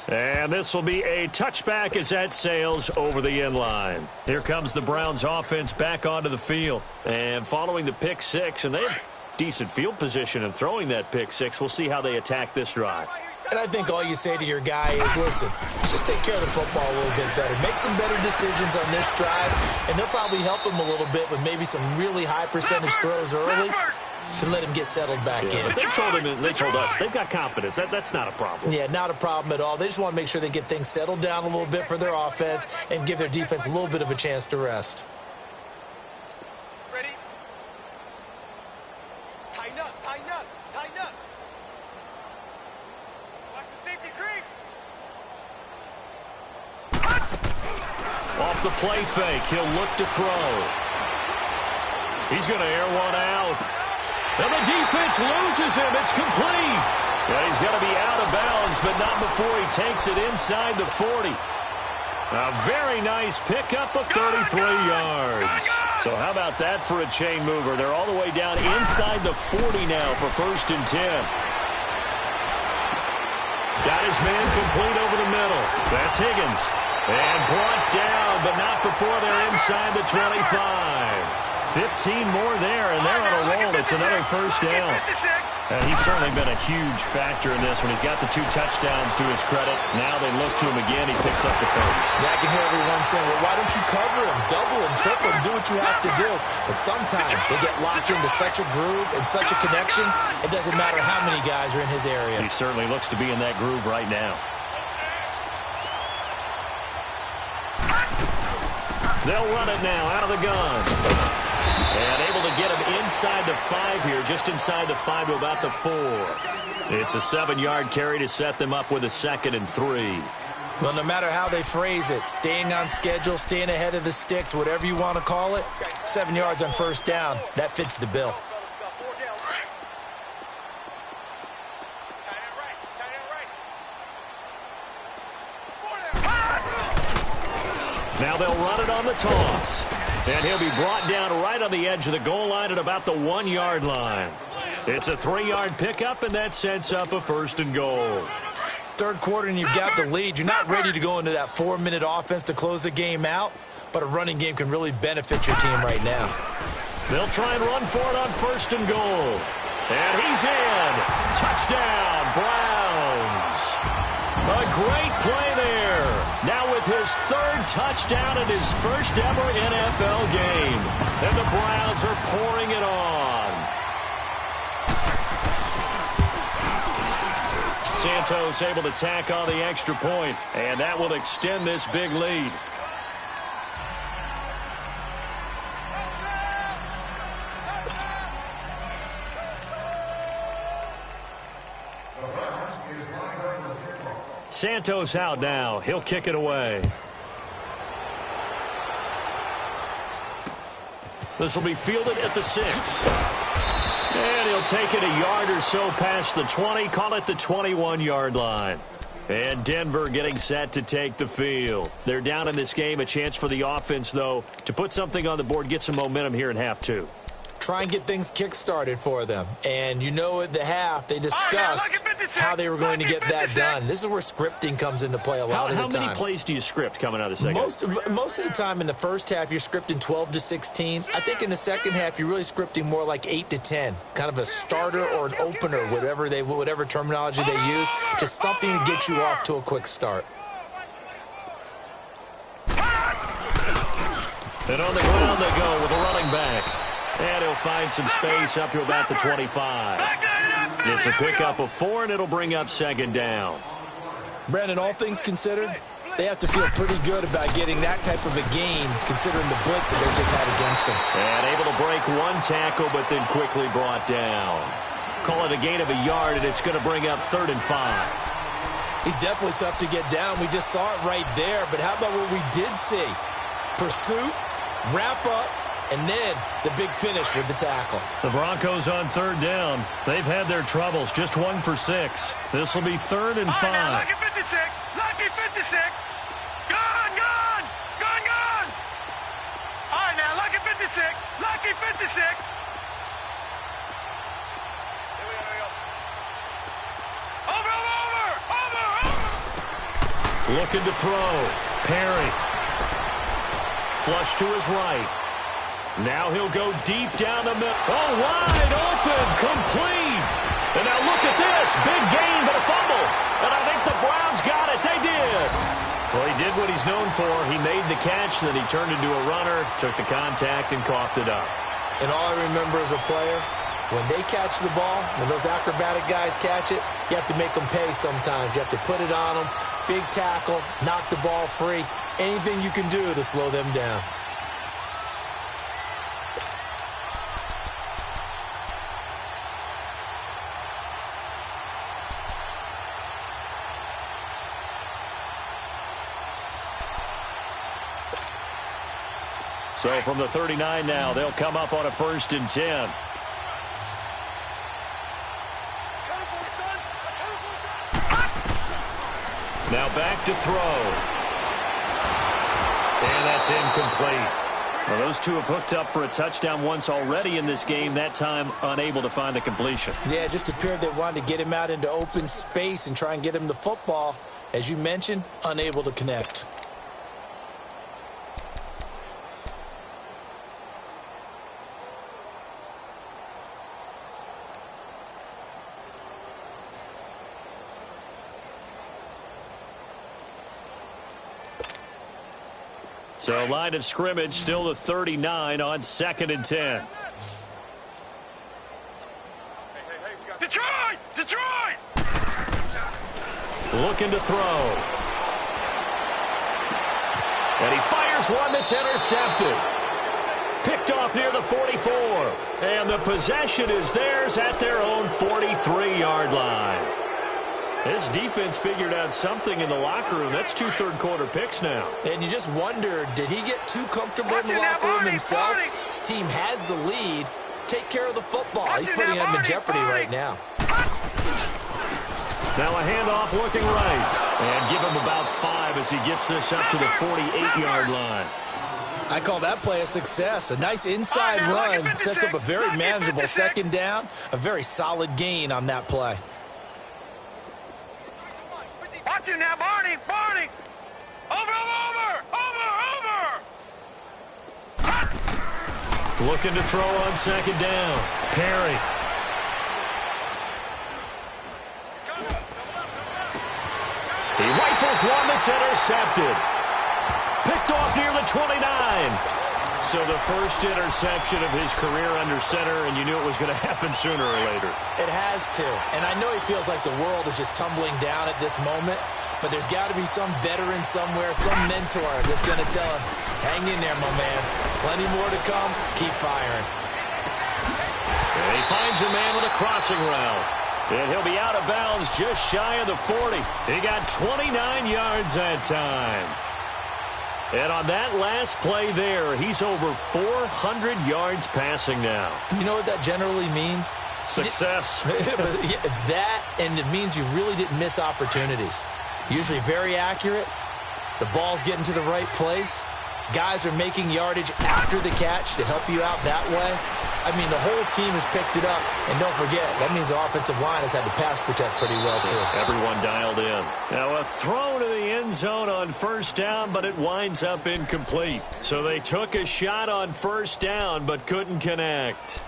And this will be a touchback as that sails over the end line. Here comes the Browns offense back onto the field. And following the pick 6, and they have decent field position in throwing that pick 6. We'll see how they attack this drive. And I think all you say to your guy is, listen, just take care of the football a little bit better. Make some better decisions on this drive, and they'll probably help him a little bit with maybe some really high percentage throws early to let him get settled back in. They told us they've got confidence. That's not a problem. Yeah, not a problem at all. They just want to make sure they get things settled down a little bit for their offense and give their defense a little bit of a chance to rest. Ready? Tighten up, tighten up, tighten up. Watch the safety creep. Off the play fake, he'll look to throw. He's going to air one out. And the defense loses him. It's complete. Yeah, he's going to be out of bounds, but not before he takes it inside the 40. A very nice pickup of 33 yards. So how about that for a chain mover? They're all the way down inside the 40 now for 1st and 10. Got his man complete over the middle. That's Higgins. And brought down, but not before they're inside the 25. 15 more there, and they're on a roll. It's another 1st down. And he's certainly been a huge factor in this one. He's got the 2 touchdowns to his credit. Now they look to him again. He picks up the 1st. Yeah, I can hear everyone saying, well, why don't you cover him, double him, triple him, do what you have to do. But sometimes they get locked into such a groove and such a connection, it doesn't matter how many guys are in his area. He certainly looks to be in that groove right now. They'll run it now out of the gun. And able to get him inside the 5 here, just inside the 5 to about the 4. It's a 7-yard carry to set them up with a 2nd and 3. Well, no matter how they phrase it, staying on schedule, staying ahead of the sticks, whatever you want to call it, 7 yards on 1st down, that fits the bill. Now they'll run it on the toss. And he'll be brought down right on the edge of the goal line at about the 1-yard line. It's a 3-yard pickup, and that sets up a 1st and goal. Third quarter, and you've got the lead. You're not ready to go into that 4-minute offense to close the game out, but a running game can really benefit your team right now. They'll try and run for it on 1st and goal. And he's in. Touchdown, Browns. A great play there. Now with his 3rd touchdown in his 1st ever NFL game. And the Browns are pouring it on. Santos able to tack on the extra point, and that will extend this big lead. Santos out now. He'll kick it away. This will be fielded at the 6. And he'll take it a yard or so past the 20, call it the 21-yard line. And Denver getting set to take the field. They're down in this game. A chance for the offense, though, to put something on the board, get some momentum here in half 2. Try and get things kick-started for them. And you know at the half, they discussed how they were going to get that done. This is where scripting comes into play a lot of the time. How many plays do you script coming out of the second? Most of the time in the first half, you're scripting 12 to 16. I think in the second half, you're really scripting more like 8 to 10. Kind of a starter or an opener, whatever terminology they use. Just something to get you off to a quick start. And on the ground they go with a running back. And he'll find some space up to about the 25. It's a pickup of 4, and it'll bring up 2nd down. Brandon, all things considered, they have to feel pretty good about getting that type of a game, considering the blitz that they just had against them. And able to break 1 tackle, but then quickly brought down. Call it a gain of a yard, and it's going to bring up 3rd and 5. He's definitely tough to get down. We just saw it right there, but how about what we did see? Pursuit, wrap up, and then the big finish with the tackle. The Broncos on 3rd down. They've had their troubles. Just 1 for 6. This will be 3rd and 5. Lucky 56. Lucky 56. Gone. All right, now, lucky 56. Lucky 56. Here we go. Over. Looking to throw. Perry. Flush to his right. Now he'll go deep down the middle. Oh, wide open, complete. And now look at this. Big gain, but a fumble. And I think the Browns got it. They did. Well, he did what he's known for. He made the catch, then he turned into a runner, took the contact, and coughed it up. And all I remember as a player, when they catch the ball, when those acrobatic guys catch it, you have to make them pay sometimes. You have to put it on them. Big tackle, knock the ball free. Anything you can do to slow them down. So from the 39 now, they'll come up on a 1st and 10. Now back to throw. And that's incomplete. Well, those two have hooked up for a touchdown once already in this game, that time unable to find the completion. Yeah, it just appeared they wanted to get him out into open space and try and get him the football. As you mentioned, unable to connect. So line of scrimmage still the 39 on 2nd and 10. Detroit! Looking to throw. And he fires one that's intercepted. Picked off near the 44. And the possession is theirs at their own 43-yard line. This defense figured out something in the locker room. That's 2 third-quarter picks now. And you just wonder, did he get too comfortable in the locker room himself? His team has the lead. Take care of the football. He's putting him in jeopardy right now. Now a handoff looking right. And give him about 5 as he gets this up to the 48-yard line. I call that play a success. A nice inside run sets up a very manageable second down. A very solid gain on that play. Watch him now, Barney. Barney. Over. Looking to throw on second down. Perry. He rifles one that's intercepted. Picked off near the 29. So the first interception of his career under center, and you knew it was going to happen sooner or later. It has to. And I know he feels like the world is just tumbling down at this moment, but there's got to be some veteran somewhere, some mentor that's going to tell him, hang in there, my man. Plenty more to come. Keep firing. And he finds a man with a crossing route. And he'll be out of bounds just shy of the 40. He got 29 yards that time. And on that last play there, he's over 400 yards passing now. You know what that generally means? Success. That, and it means you really didn't miss opportunities. Usually very accurate. The ball's getting to the right place. Guys are making yardage after the catch to help you out that way. I mean, the whole team has picked it up. And don't forget, that means the offensive line has had to pass protect pretty well, too. Everyone dialed in. Now, a throw to the end zone on first down, but it winds up incomplete. So they took a shot on first down, but couldn't connect.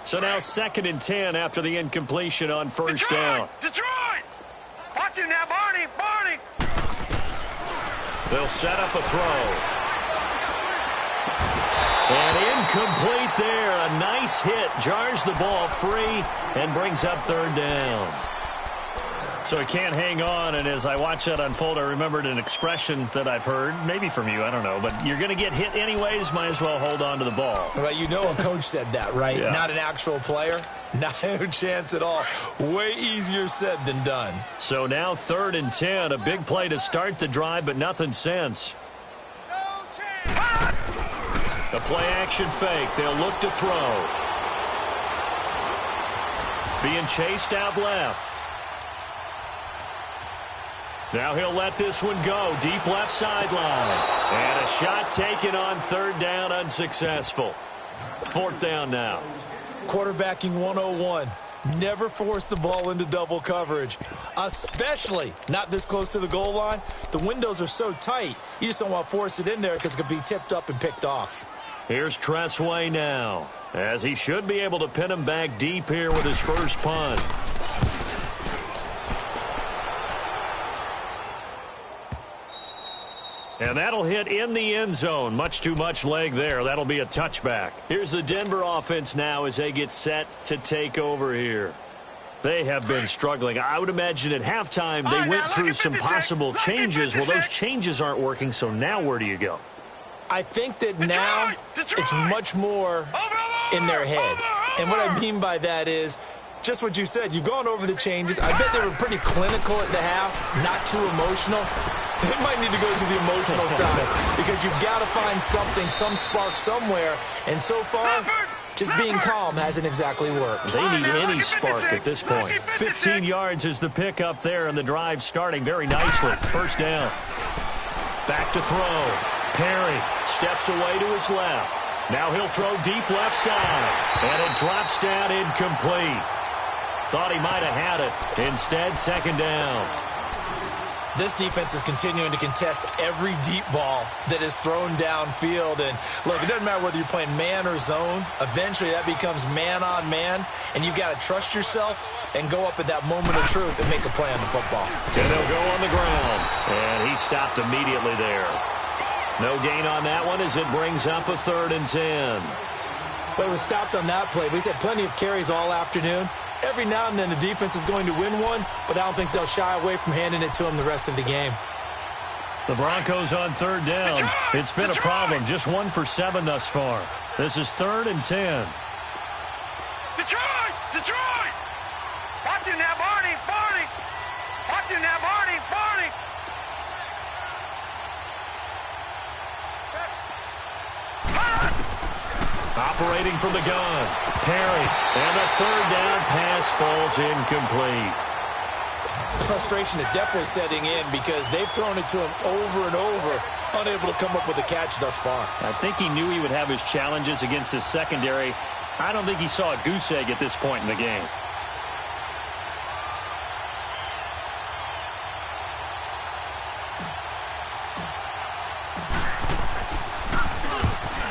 So now 2nd and 10 after the incompletion on first down. Detroit! Watch him now, Barney. Barney! They'll set up a throw. And incomplete there. A nice hit. Jars the ball free and brings up 3rd down. So he can't hang on, and as I watch that unfold, I remembered an expression that I've heard, maybe from you, I don't know, but you're going to get hit anyways, might as well hold on to the ball. Well, you know a coach said that, right? Yeah. Not an actual player. No chance at all. Way easier said than done. So now 3rd and 10, a big play to start the drive, but nothing since. A play-action fake. They'll look to throw. Being chased out left. Now he'll let this one go. Deep left sideline. And a shot taken on 3rd down, unsuccessful. 4th down now. Quarterbacking 101. Never force the ball into double coverage, especially not this close to the goal line. The windows are so tight, you just don't want to force it in there because it could be tipped up and picked off. Here's Tressway now, as he should be able to pin him back deep here with his first punt. And that'll hit in the end zone. Much too much leg there. That'll be a touchback. Here's the Denver offense now as they get set to take over here. They have been struggling. I would imagine at halftime they went through some possible changes. Well, those changes aren't working, so now where do you go? I think that now it's much more in their head. And what I mean by that is just what you said. You've gone over the changes. I bet they were pretty clinical at the half, not too emotional. They might need to go to the emotional side because you've got to find something, some spark somewhere. And so far, just being calm hasn't exactly worked. They need any spark at this point. 15 yards is the pickup there, and the drive starting very nicely. First down. Back to throw. Perry steps away to his left. Now he'll throw deep left side. And it drops down incomplete. Thought he might have had it. Instead, 2nd down. This defense is continuing to contest every deep ball that is thrown downfield. And, look, it doesn't matter whether you're playing man or zone. Eventually, that becomes man-on-man, and you've got to trust yourself and go up at that moment of truth and make a play on the football. And they'll go on the ground. And he stopped immediately there. No gain on that one as it brings up a 3rd and 10. But it was stopped on that play. But he's had plenty of carries all afternoon. Every now and then the defense is going to win one, but I don't think they'll shy away from handing it to him the rest of the game. The Broncos on 3rd down. It's been a problem. Just 1 for 7 thus far. This is 3rd and 10. Detroit! Detroit! Watch him now, Barney! Barney! Watch him now, Barney! Barney! Operating from the gun. Perry. And the third down pass falls incomplete. Frustration is definitely setting in because they've thrown it to him over and over, unable to come up with a catch thus far. I think he knew he would have his challenges against his secondary. I don't think he saw a goose egg at this point in the game.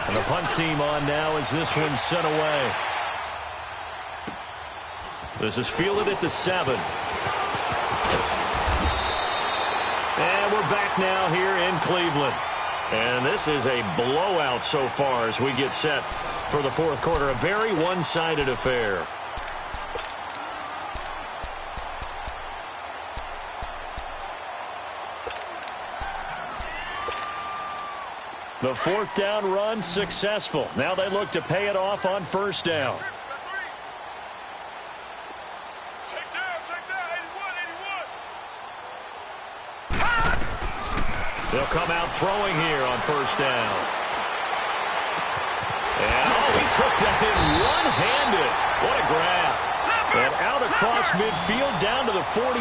And the punt team on now as this one's sent away. This is fielded at the 7. And we're back now here in Cleveland. And this is a blowout so far as we get set for the fourth quarter. A very one-sided affair. The fourth down run successful. Now they look to pay it off on first down. They'll come out throwing here on first down. And, he took that in one-handed. What a grab. And out across midfield down to the 45.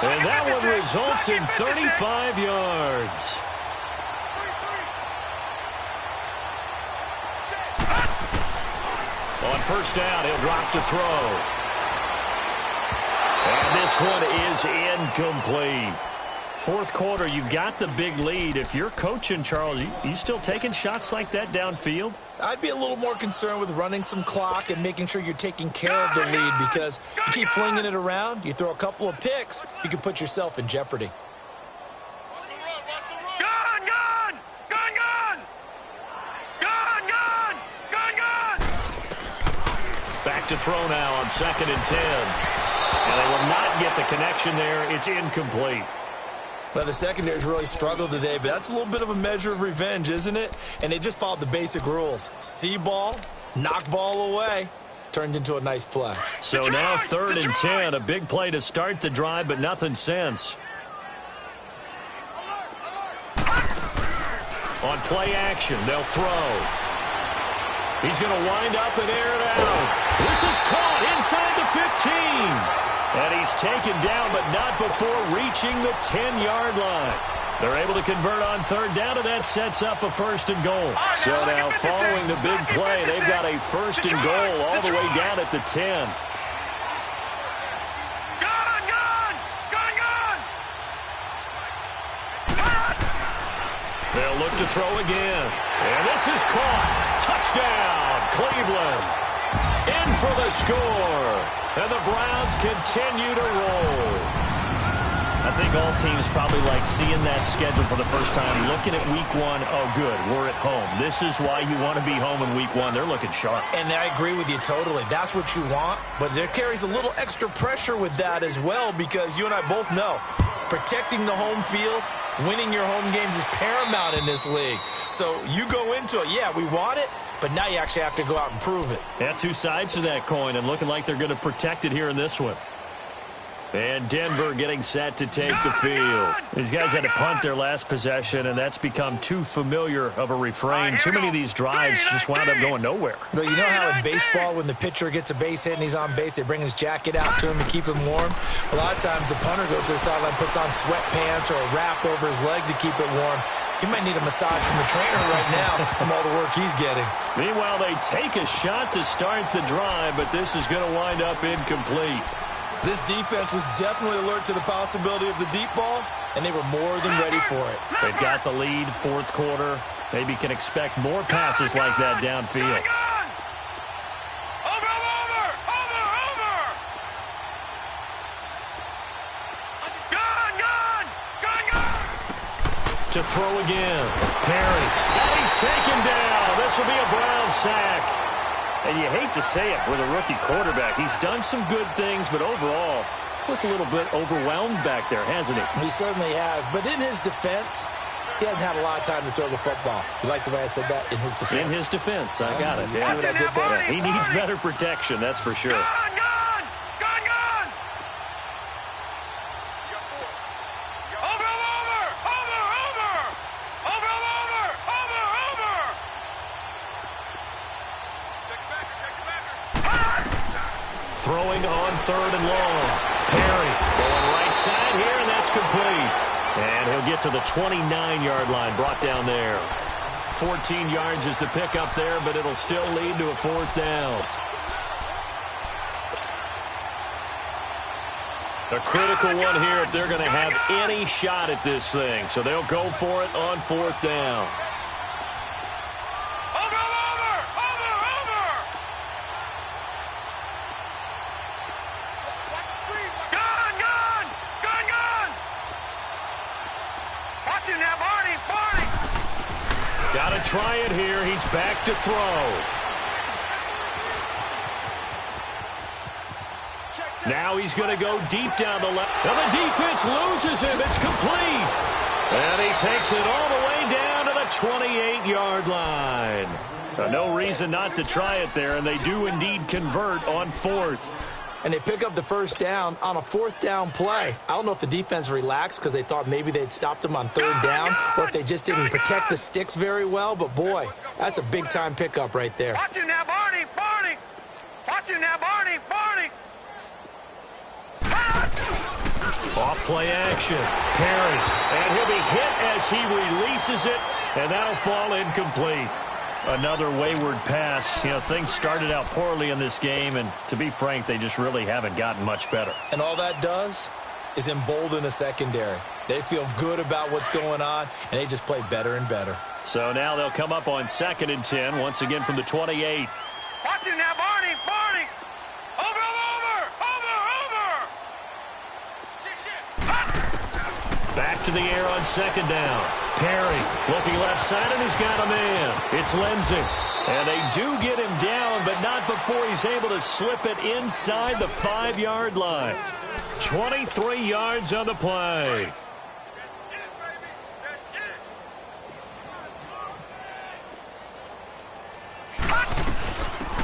And that one results in 35 yards. On first down, he'll drop to throw. And this one is incomplete. Fourth quarter, you've got the big lead. If you're coaching, Charles, you still taking shots like that downfield? I'd be a little more concerned with running some clock and making sure you're taking care of the lead, because you keep flinging it around, you throw a couple of picks, you can put yourself in jeopardy. Gun, gun! Gun, gun! Gun, gun! Gun, gun! Back to throw now on 2nd and 10. And they will not get the connection there. It's incomplete. Well, the secondary's really struggled today, but that's a little bit of a measure of revenge, isn't it? And they just followed the basic rules. See ball, knock ball away. Turned into a nice play. So now 3rd and 10, a big play to start the drive, but nothing since. On play action, they'll throw. He's going to wind up and air it out. This is caught inside the 15. And he's taken down, but not before reaching the 10-yard line. They're able to convert on 3rd down, and that sets up a 1st and goal. So now following the big play, they've got a 1st and goal all the way down at the 10. Gun, gun! Gun, gun! They'll look to throw again. And this is caught. Touchdown, Cleveland. In for the score. And the Browns continue to roll. I think all teams probably like seeing that schedule for the first time, looking at week 1. Oh, good, we're at home. This is why you want to be home in week 1. They're looking sharp. And I agree with you totally. That's what you want. But there carries a little extra pressure with that as well, because you and I both know protecting the home field, winning your home games is paramount in this league. So you go into it, yeah, we want it, but now you actually have to go out and prove it. Yeah, two sides to that coin, and looking like they're going to protect it here in this one. And Denver getting set to take the field. These guys had to punt their last possession, and that's become too familiar of a refrain. Too many of these drives just wound up going nowhere. But you know how in baseball, when the pitcher gets a base hit and he's on base, they bring his jacket out to him to keep him warm? A lot of times the punter goes to the sideline, puts on sweatpants or a wrap over his leg to keep it warm. He might need a massage from the trainer right now from all the work he's getting. Meanwhile, they take a shot to start the drive, but this is going to wind up incomplete. This defense was definitely alert to the possibility of the deep ball, and they were more than ready for it. They've got the lead, fourth quarter. Maybe can expect more passes like that downfield. To throw again. Perry. And he's taken down. This will be a Browns sack. And you hate to say it with a rookie quarterback. He's done some good things, but overall, looked a little bit overwhelmed back there, hasn't he? He certainly has. But in his defense, he hasn't had a lot of time to throw the football. You like the way I said that? In his defense. In his defense. I got it. You see what I did there? Yeah, he needs better protection, that's for sure. Throwing on 3rd and long. Perry going right side here, and that's complete. And he'll get to the 29-yard line, brought down there. 14 yards is the pickup there, but it'll still lead to a 4th down. A critical one here if they're going to have any shot at this thing. So they'll go for it on 4th down. Got to try it here. He's back to throw. Now he's going to go deep down the left. And the defense loses him. It's complete. And he takes it all the way down to the 28-yard line. No reason not to try it there, and they do indeed convert on 4th. And they pick up the 1st down on a 4th down play. I don't know if the defense relaxed because they thought maybe they'd stopped them on 3rd down or if they just didn't protect the sticks very well. But, boy, that's a big-time pickup right there. Watch you now, Barney. Barney. Watch you now, Barney. Barney. Off play action. Perry. And he'll be hit as he releases it, and that'll fall incomplete. Another wayward pass. You know, things started out poorly in this game, and to be frank, they just really haven't gotten much better. And all that does is embolden the secondary. They feel good about what's going on, and they just play better and better. So now they'll come up on 2nd and 10, once again from the 28. Watch it now, Barney. Barney. Over. Back to the air on 2nd down. Perry looking left side, and he's got a man. It's Lindsey. And they do get him down, but not before he's able to slip it inside the 5-yard line. 23 yards on the play.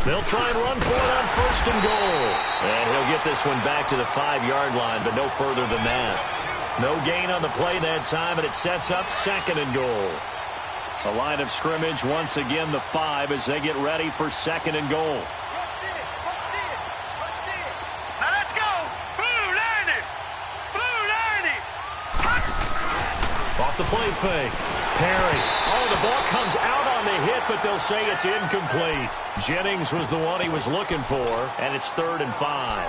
They'll try and run for it on 1st and goal. And he'll get this one back to the 5-yard line, but no further than that. No gain on the play that time, and it sets up 2nd and goal. The line of scrimmage, once again, the 5 as they get ready for 2nd and goal. Now let's go. Blue 90. Blue 90. Off the play fake. Perry. Oh, the ball comes out on the hit, but they'll say it's incomplete. Jennings was the one he was looking for, and it's 3rd and 5.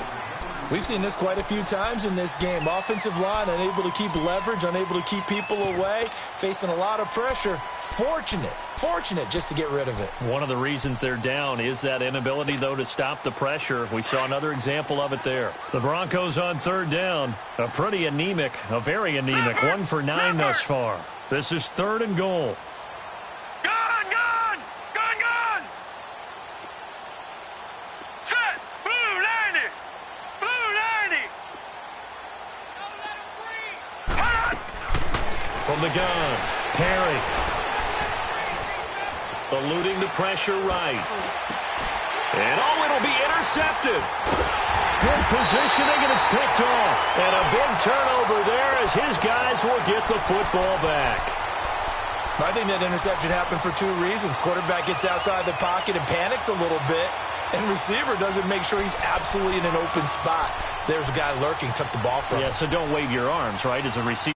We've seen this quite a few times in this game. Offensive line unable to keep leverage, unable to keep people away, facing a lot of pressure. Fortunate just to get rid of it. One of the reasons they're down is that inability, though, to stop the pressure. We saw another example of it there. The Broncos on 3rd down. A very anemic. 1 for 9 thus far. This is 3rd and goal. From the gun, Perry. Eluding the pressure right. And, it'll be intercepted. Good positioning, and it's picked off. And a big turnover there as his guys will get the football back. I think that interception happened for 2 reasons. Quarterback gets outside the pocket and panics a little bit, and receiver doesn't make sure he's absolutely in an open spot. So there's a guy lurking, took the ball from him. Yeah, so don't wave your arms, right, as a receiver.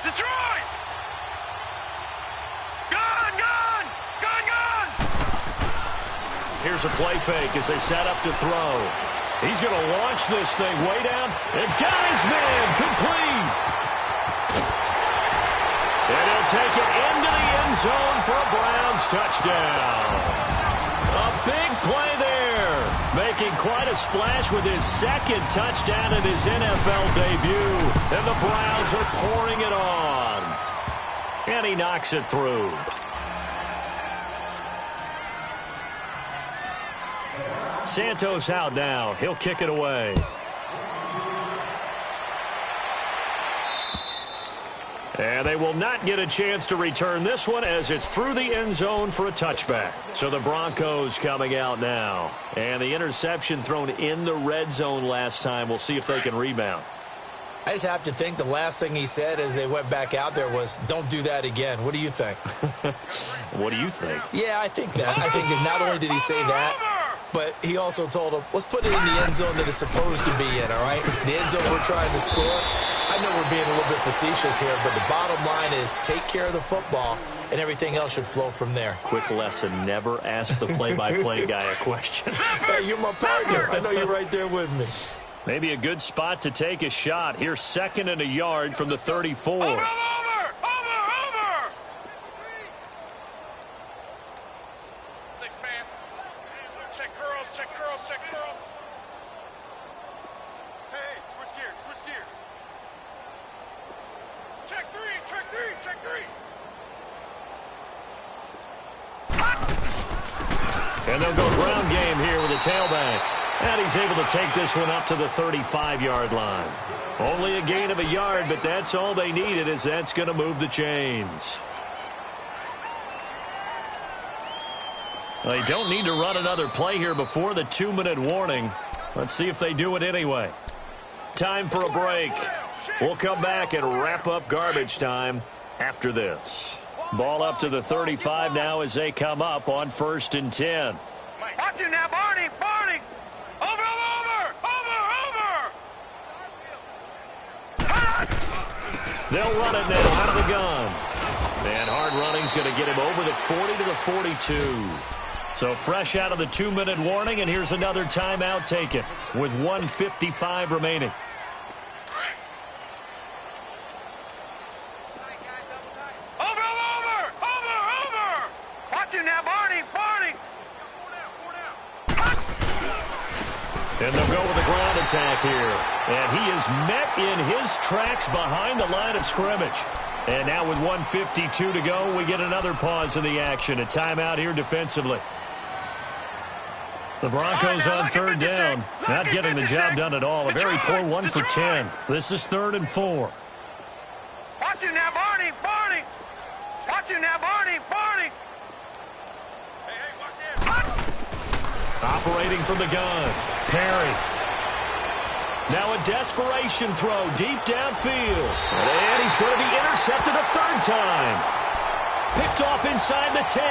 Detroit! Gun! Here's a play fake as they set up to throw. He's going to launch this thing way down. And got his man complete. And he'll take it into the end zone for a Browns touchdown. A big play there. Making quite a splash with his 2nd touchdown in his NFL debut. And the Browns are pouring it on. And he knocks it through. Santos out now. He'll kick it away. And they will not get a chance to return this one as it's through the end zone for a touchback. So the Broncos coming out now. And the interception thrown in the red zone last time. We'll see if they can rebound. I just have to think the last thing he said as they went back out there was, don't do that again. What do you think? What do you think? Yeah, I think that. I think that not only did he say that, but he also told him, let's put it in the end zone that it's supposed to be in, all right? The end zone we're trying to score. I know we're being a little bit facetious here, but the bottom line is take care of the football, and everything else should flow from there. Quick lesson, never ask the play-by-play guy a question. Hey, you're my partner. I know you're right there with me. Maybe a good spot to take a shot. Here's 2nd and a yard from the 34. Over! Six man. Check girls. Hey, switch gears. Check three. And they'll go ground game here with a tailback. And he's able to take this one up to the 35-yard line. Only a gain of a yard, but that's all they needed, as that's going to move the chains. They don't need to run another play here before the 2-minute warning. Let's see if they do it anyway. Time for a break. We'll come back and wrap up garbage time after this. Ball up to the 35 now as they come up on 1st and 10. Watch him now, Barney. Over! They'll run it now out of the gun. And hard running's going to get him over the 40 to the 42. So fresh out of the 2-minute warning, and here's another timeout taken with 1:55 remaining. Over! Watch him now, Barney. And they'll go with a ground attack here. And he is met in his tracks behind the line of scrimmage. And now with 1:52 to go, we get another pause in the action. A timeout here defensively. The Broncos on 3rd down. Not getting the job done at all. A very poor 1 for 10. This is 3rd and 4. Watch him now, Barney. Watch him now, Barney. Hey, watch this. Operating from the gun. Perry. Now a desperation throw deep downfield. And he's going to be intercepted a 3rd time. Picked off inside the 10.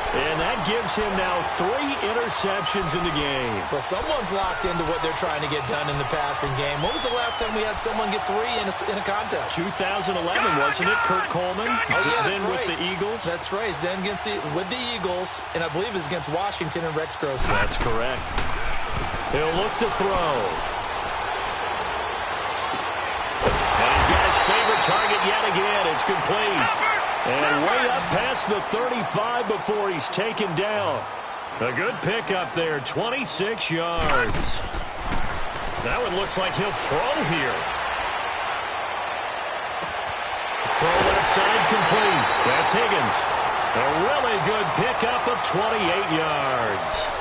And that gives him now 3 interceptions in the game. Well, someone's locked into what they're trying to get done in the passing game. When was the last time we had someone get 3 in a contest? 2011, wasn't it? Kurt Coleman? Oh, yeah, that's then right. With the Eagles? That's right. He's then with the Eagles, and I believe it's against Washington and Rex Grossman. That's correct. He'll look to throw. And he's got his favorite target yet again. It's complete. And way up past the 35 before he's taken down. A good pickup there, 26 yards. That one looks like he'll throw here. Throw left side complete. That's Higgins. A really good pickup of 28 yards.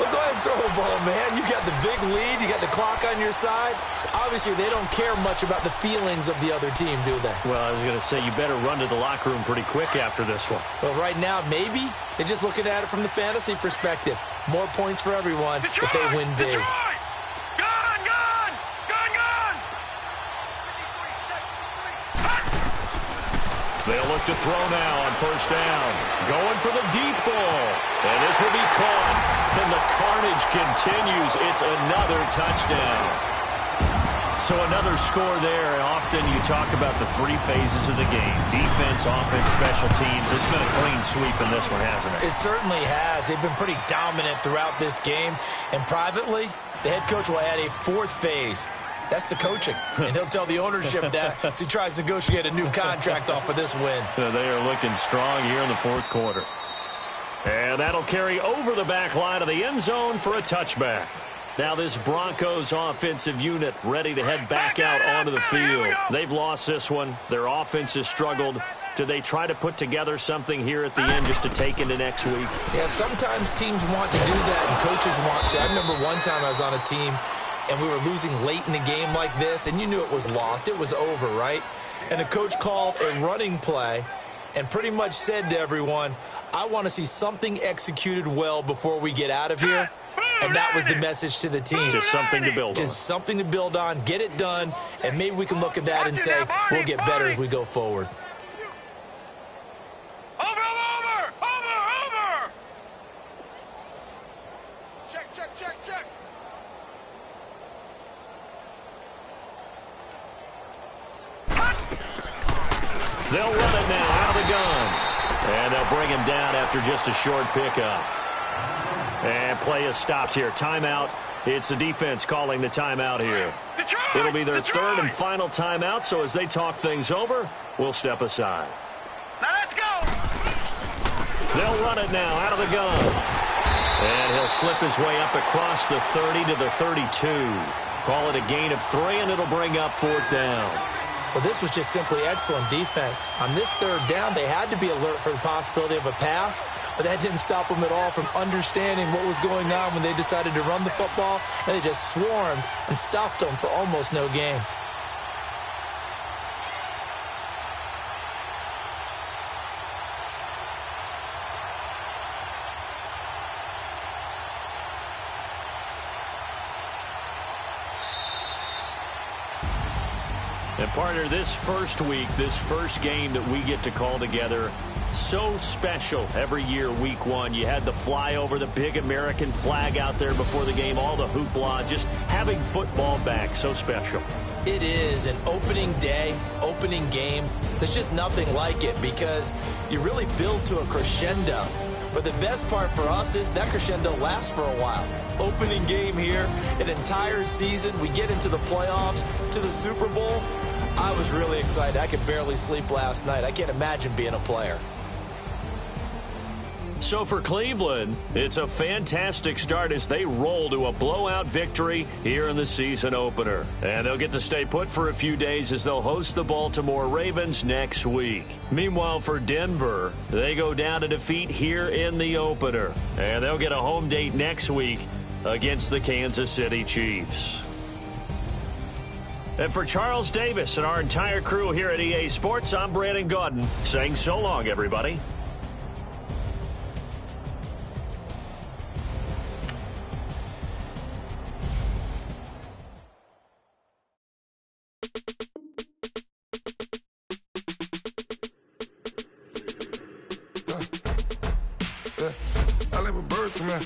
Well, go ahead and throw the ball, man. You got the big lead. You got the clock on your side. Obviously, they don't care much about the feelings of the other team, do they? Well, I was going to say, you better run to the locker room pretty quick after this one. Well, right now, maybe. They're just looking at it from the fantasy perspective. More points for everyone if they win big. They'll look to throw now on 1st down. Going for the deep ball. And this will be caught. And the carnage continues. It's another touchdown. So another score there. Often you talk about the 3 phases of the game. Defense, offense, special teams. It's been a clean sweep in this one, hasn't it? It certainly has. They've been pretty dominant throughout this game. And privately, the head coach will add a 4th phase. That's the coaching. And he'll tell the ownership that as he tries to negotiate a new contract off of this win. They are looking strong here in the 4th quarter. And that'll carry over the back line of the end zone for a touchback. Now this Broncos offensive unit ready to head back out onto the field. They've lost this one. Their offense has struggled. Do they try to put together something here at the end just to take into next week? Yeah, sometimes teams want to do that and coaches want to. I remember one time I was on a team and we were losing late in the game like this, and you knew it was lost. It was over, right? and the coach called a running play and pretty much said to everyone, I want to see something executed well before we get out of here. And that was the message to the team. Just something to build on. Just something to build on, get it done, and maybe we can look at that and say, we'll get better as we go forward. Over! Check. They'll run it now out of the gun. And they'll bring him down after just a short pickup. And play is stopped here. Timeout. It's the defense calling the timeout here. It'll be their third and final timeout, so as they talk things over, we'll step aside. Now let's go! They'll run it now out of the gun. And he'll slip his way up across the 30 to the 32. Call it a gain of 3, and it'll bring up 4th down. Well, this was just simply excellent defense. On this 3rd down, they had to be alert for the possibility of a pass, but that didn't stop them at all from understanding what was going on when they decided to run the football, and they just swarmed and stuffed them for almost no gain. And partner, this first week, this first game that we get to call together, so special every year, week 1. You had the flyover, the big American flag out there before the game, all the hoopla, just having football back, so special. It is an opening day, opening game. There's just nothing like it because you really build to a crescendo. But the best part for us is that crescendo lasts for a while. Opening game here, an entire season. We get into the playoffs, to the Super Bowl. I was really excited. I could barely sleep last night. I can't imagine being a player. So for Cleveland, it's a fantastic start as they roll to a blowout victory here in the season opener. And they'll get to stay put for a few days as they'll host the Baltimore Ravens next week. Meanwhile, for Denver, they go down to defeat here in the opener. And they'll get a home date next week against the Kansas City Chiefs. And for Charles Davis and our entire crew here at EA Sports, I'm Brandon Gaudin saying so long, everybody. I like when birds come in.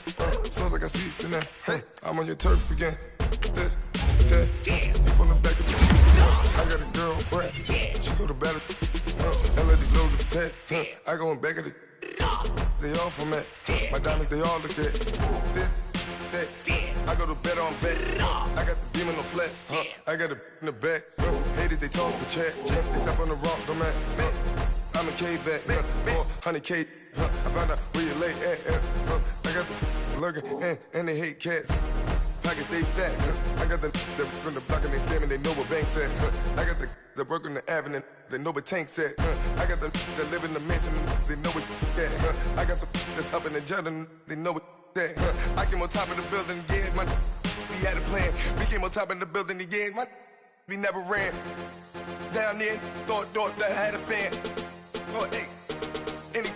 Sounds like I see it in there. Hey, I'm on your turf again. This, that, you from the back of the I got a girl, Brad. She go to battle. And let it load the tag. I go in back of the. They all from it. My diamonds, they all look at. This, that. I go to bet on bet. I got the beam in the flats. I got it in the back. Haters, they talk the chat. They step on the rock, the man. I'm a cave back. 400K. I found out where you lay at. I got the lurking and they hate cats. Pockets stay fat. I got the from the block and they scamming. They know what banks at. I got the work on the avenue. They know what tanks at. I got the that live in the mansion. They know what that. I got some that's up in the jungle. They know what that. I came on top of the building. Yeah, my we had a plan. We came on top of the building. Yeah, my we never ran. Down there, thought that had a fan. Oh, hey, any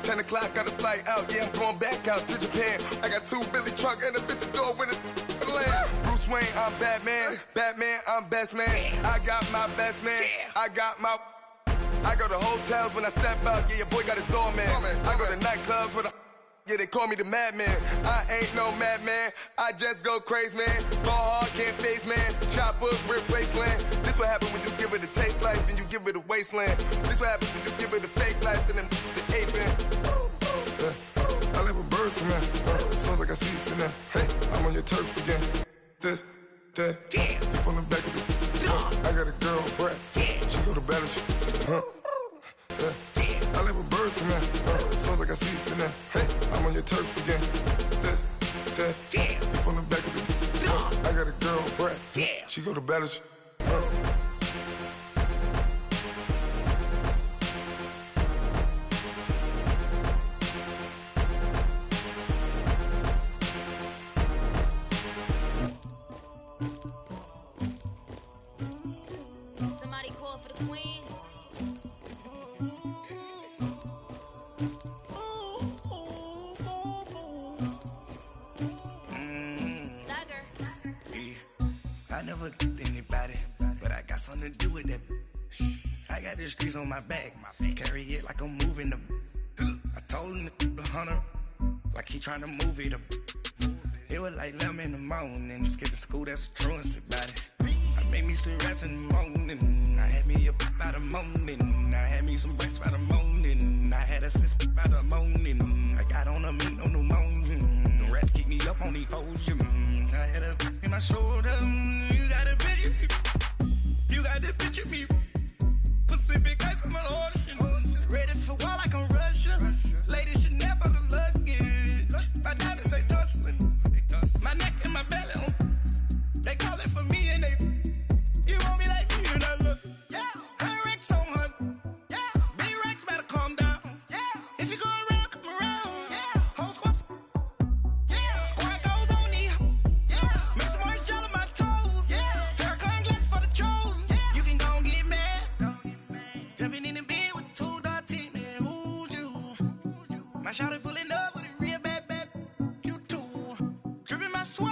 10 o'clock, got a flight out. Yeah, I'm going back out to Japan. I got 2 Billy truck and a bitch door with a land. Bruce Wayne, I'm Batman. Batman, I'm best man. I got my best man. I go to hotels when I step out. Yeah, your boy got a doorman. I go to nightclubs with a. Yeah, they call me the madman. I ain't no madman. I just go crazy, man. Ball hard, can't face, man. Choppers, rip wasteland. This what happen when you give it a taste life and you give it a wasteland. This what happens when you give it a fake life and then the ape in. I like when birds come in. Sounds like I see it in there. Hey, I'm on your turf again. This, that, you from the back of the. I got a girl, Brad. She go to battle. I like when birds come in. Sounds like I see it in there. Hey, I'm on your turf again. This, that, you from the back of the. I got a girl, Brad. She go to battle. Somebody call for the something to do with that. I got the streets on my back. Carry it like I'm moving the. I told him to 100, like he trying to move it up. It was like 11 in the morning, skipping school, that's a truancy about it. I made me some rest in the morning. I had me up by the morning. I had me some breakfast by the morning. I had a six by the morning. I got on a meat on the morning. The rats keep me up on the volume. I had a in my shoulder. You got a picture me. You got the picture me. Pacific ice on my ocean. Ready for war like I'm Russia. Ladies should never the luggage. My diamonds they tussling. My neck and my belly. They call it for me and they. You want me like me and I look. Yeah. Her Rex on her. Yeah. B-Rex better calm down. Yeah. If you go around, come around. Yeah. Whole squad. Yeah. Squad goes on me. Yeah. Make some orange gel on my toes. Yeah. Farrakhan glass for the chosen. Yeah. You can go and get mad. Jumping in the bed with 2 dark teeth. Man, who's you? My shawty pulling up with a real bad. You too. Dripping my swag.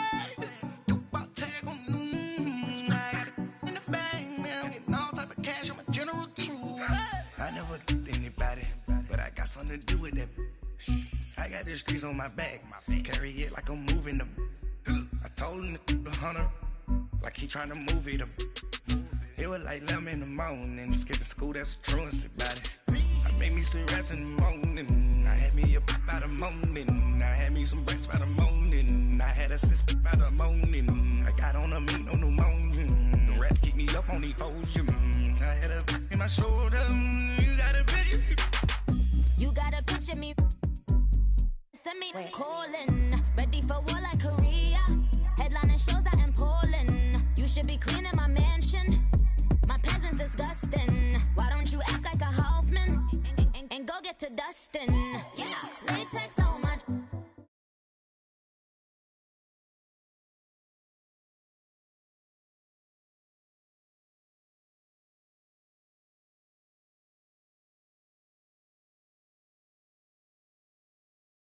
Something to do with that. I got the streets on my back. Carry it like I'm moving the. I told him to 100, like he trying to move it up. It was like 11 in the morning, skipping school, that's a truancy about it. I made me some rest in the morning. I had me up by the morning. I had me some breakfast by the morning. I had a six by the morning. I got on a meat on the morning. The rats keep me up on the volume. I had a in my shoulder. You got a picture. You gotta picture me. Send me calling. Ready for war like Korea. Headlining shows out in Poland. You should be cleaning my mansion. My peasants disgusting. Why don't you act like a Hoffman and go get to dustin'? Yeah.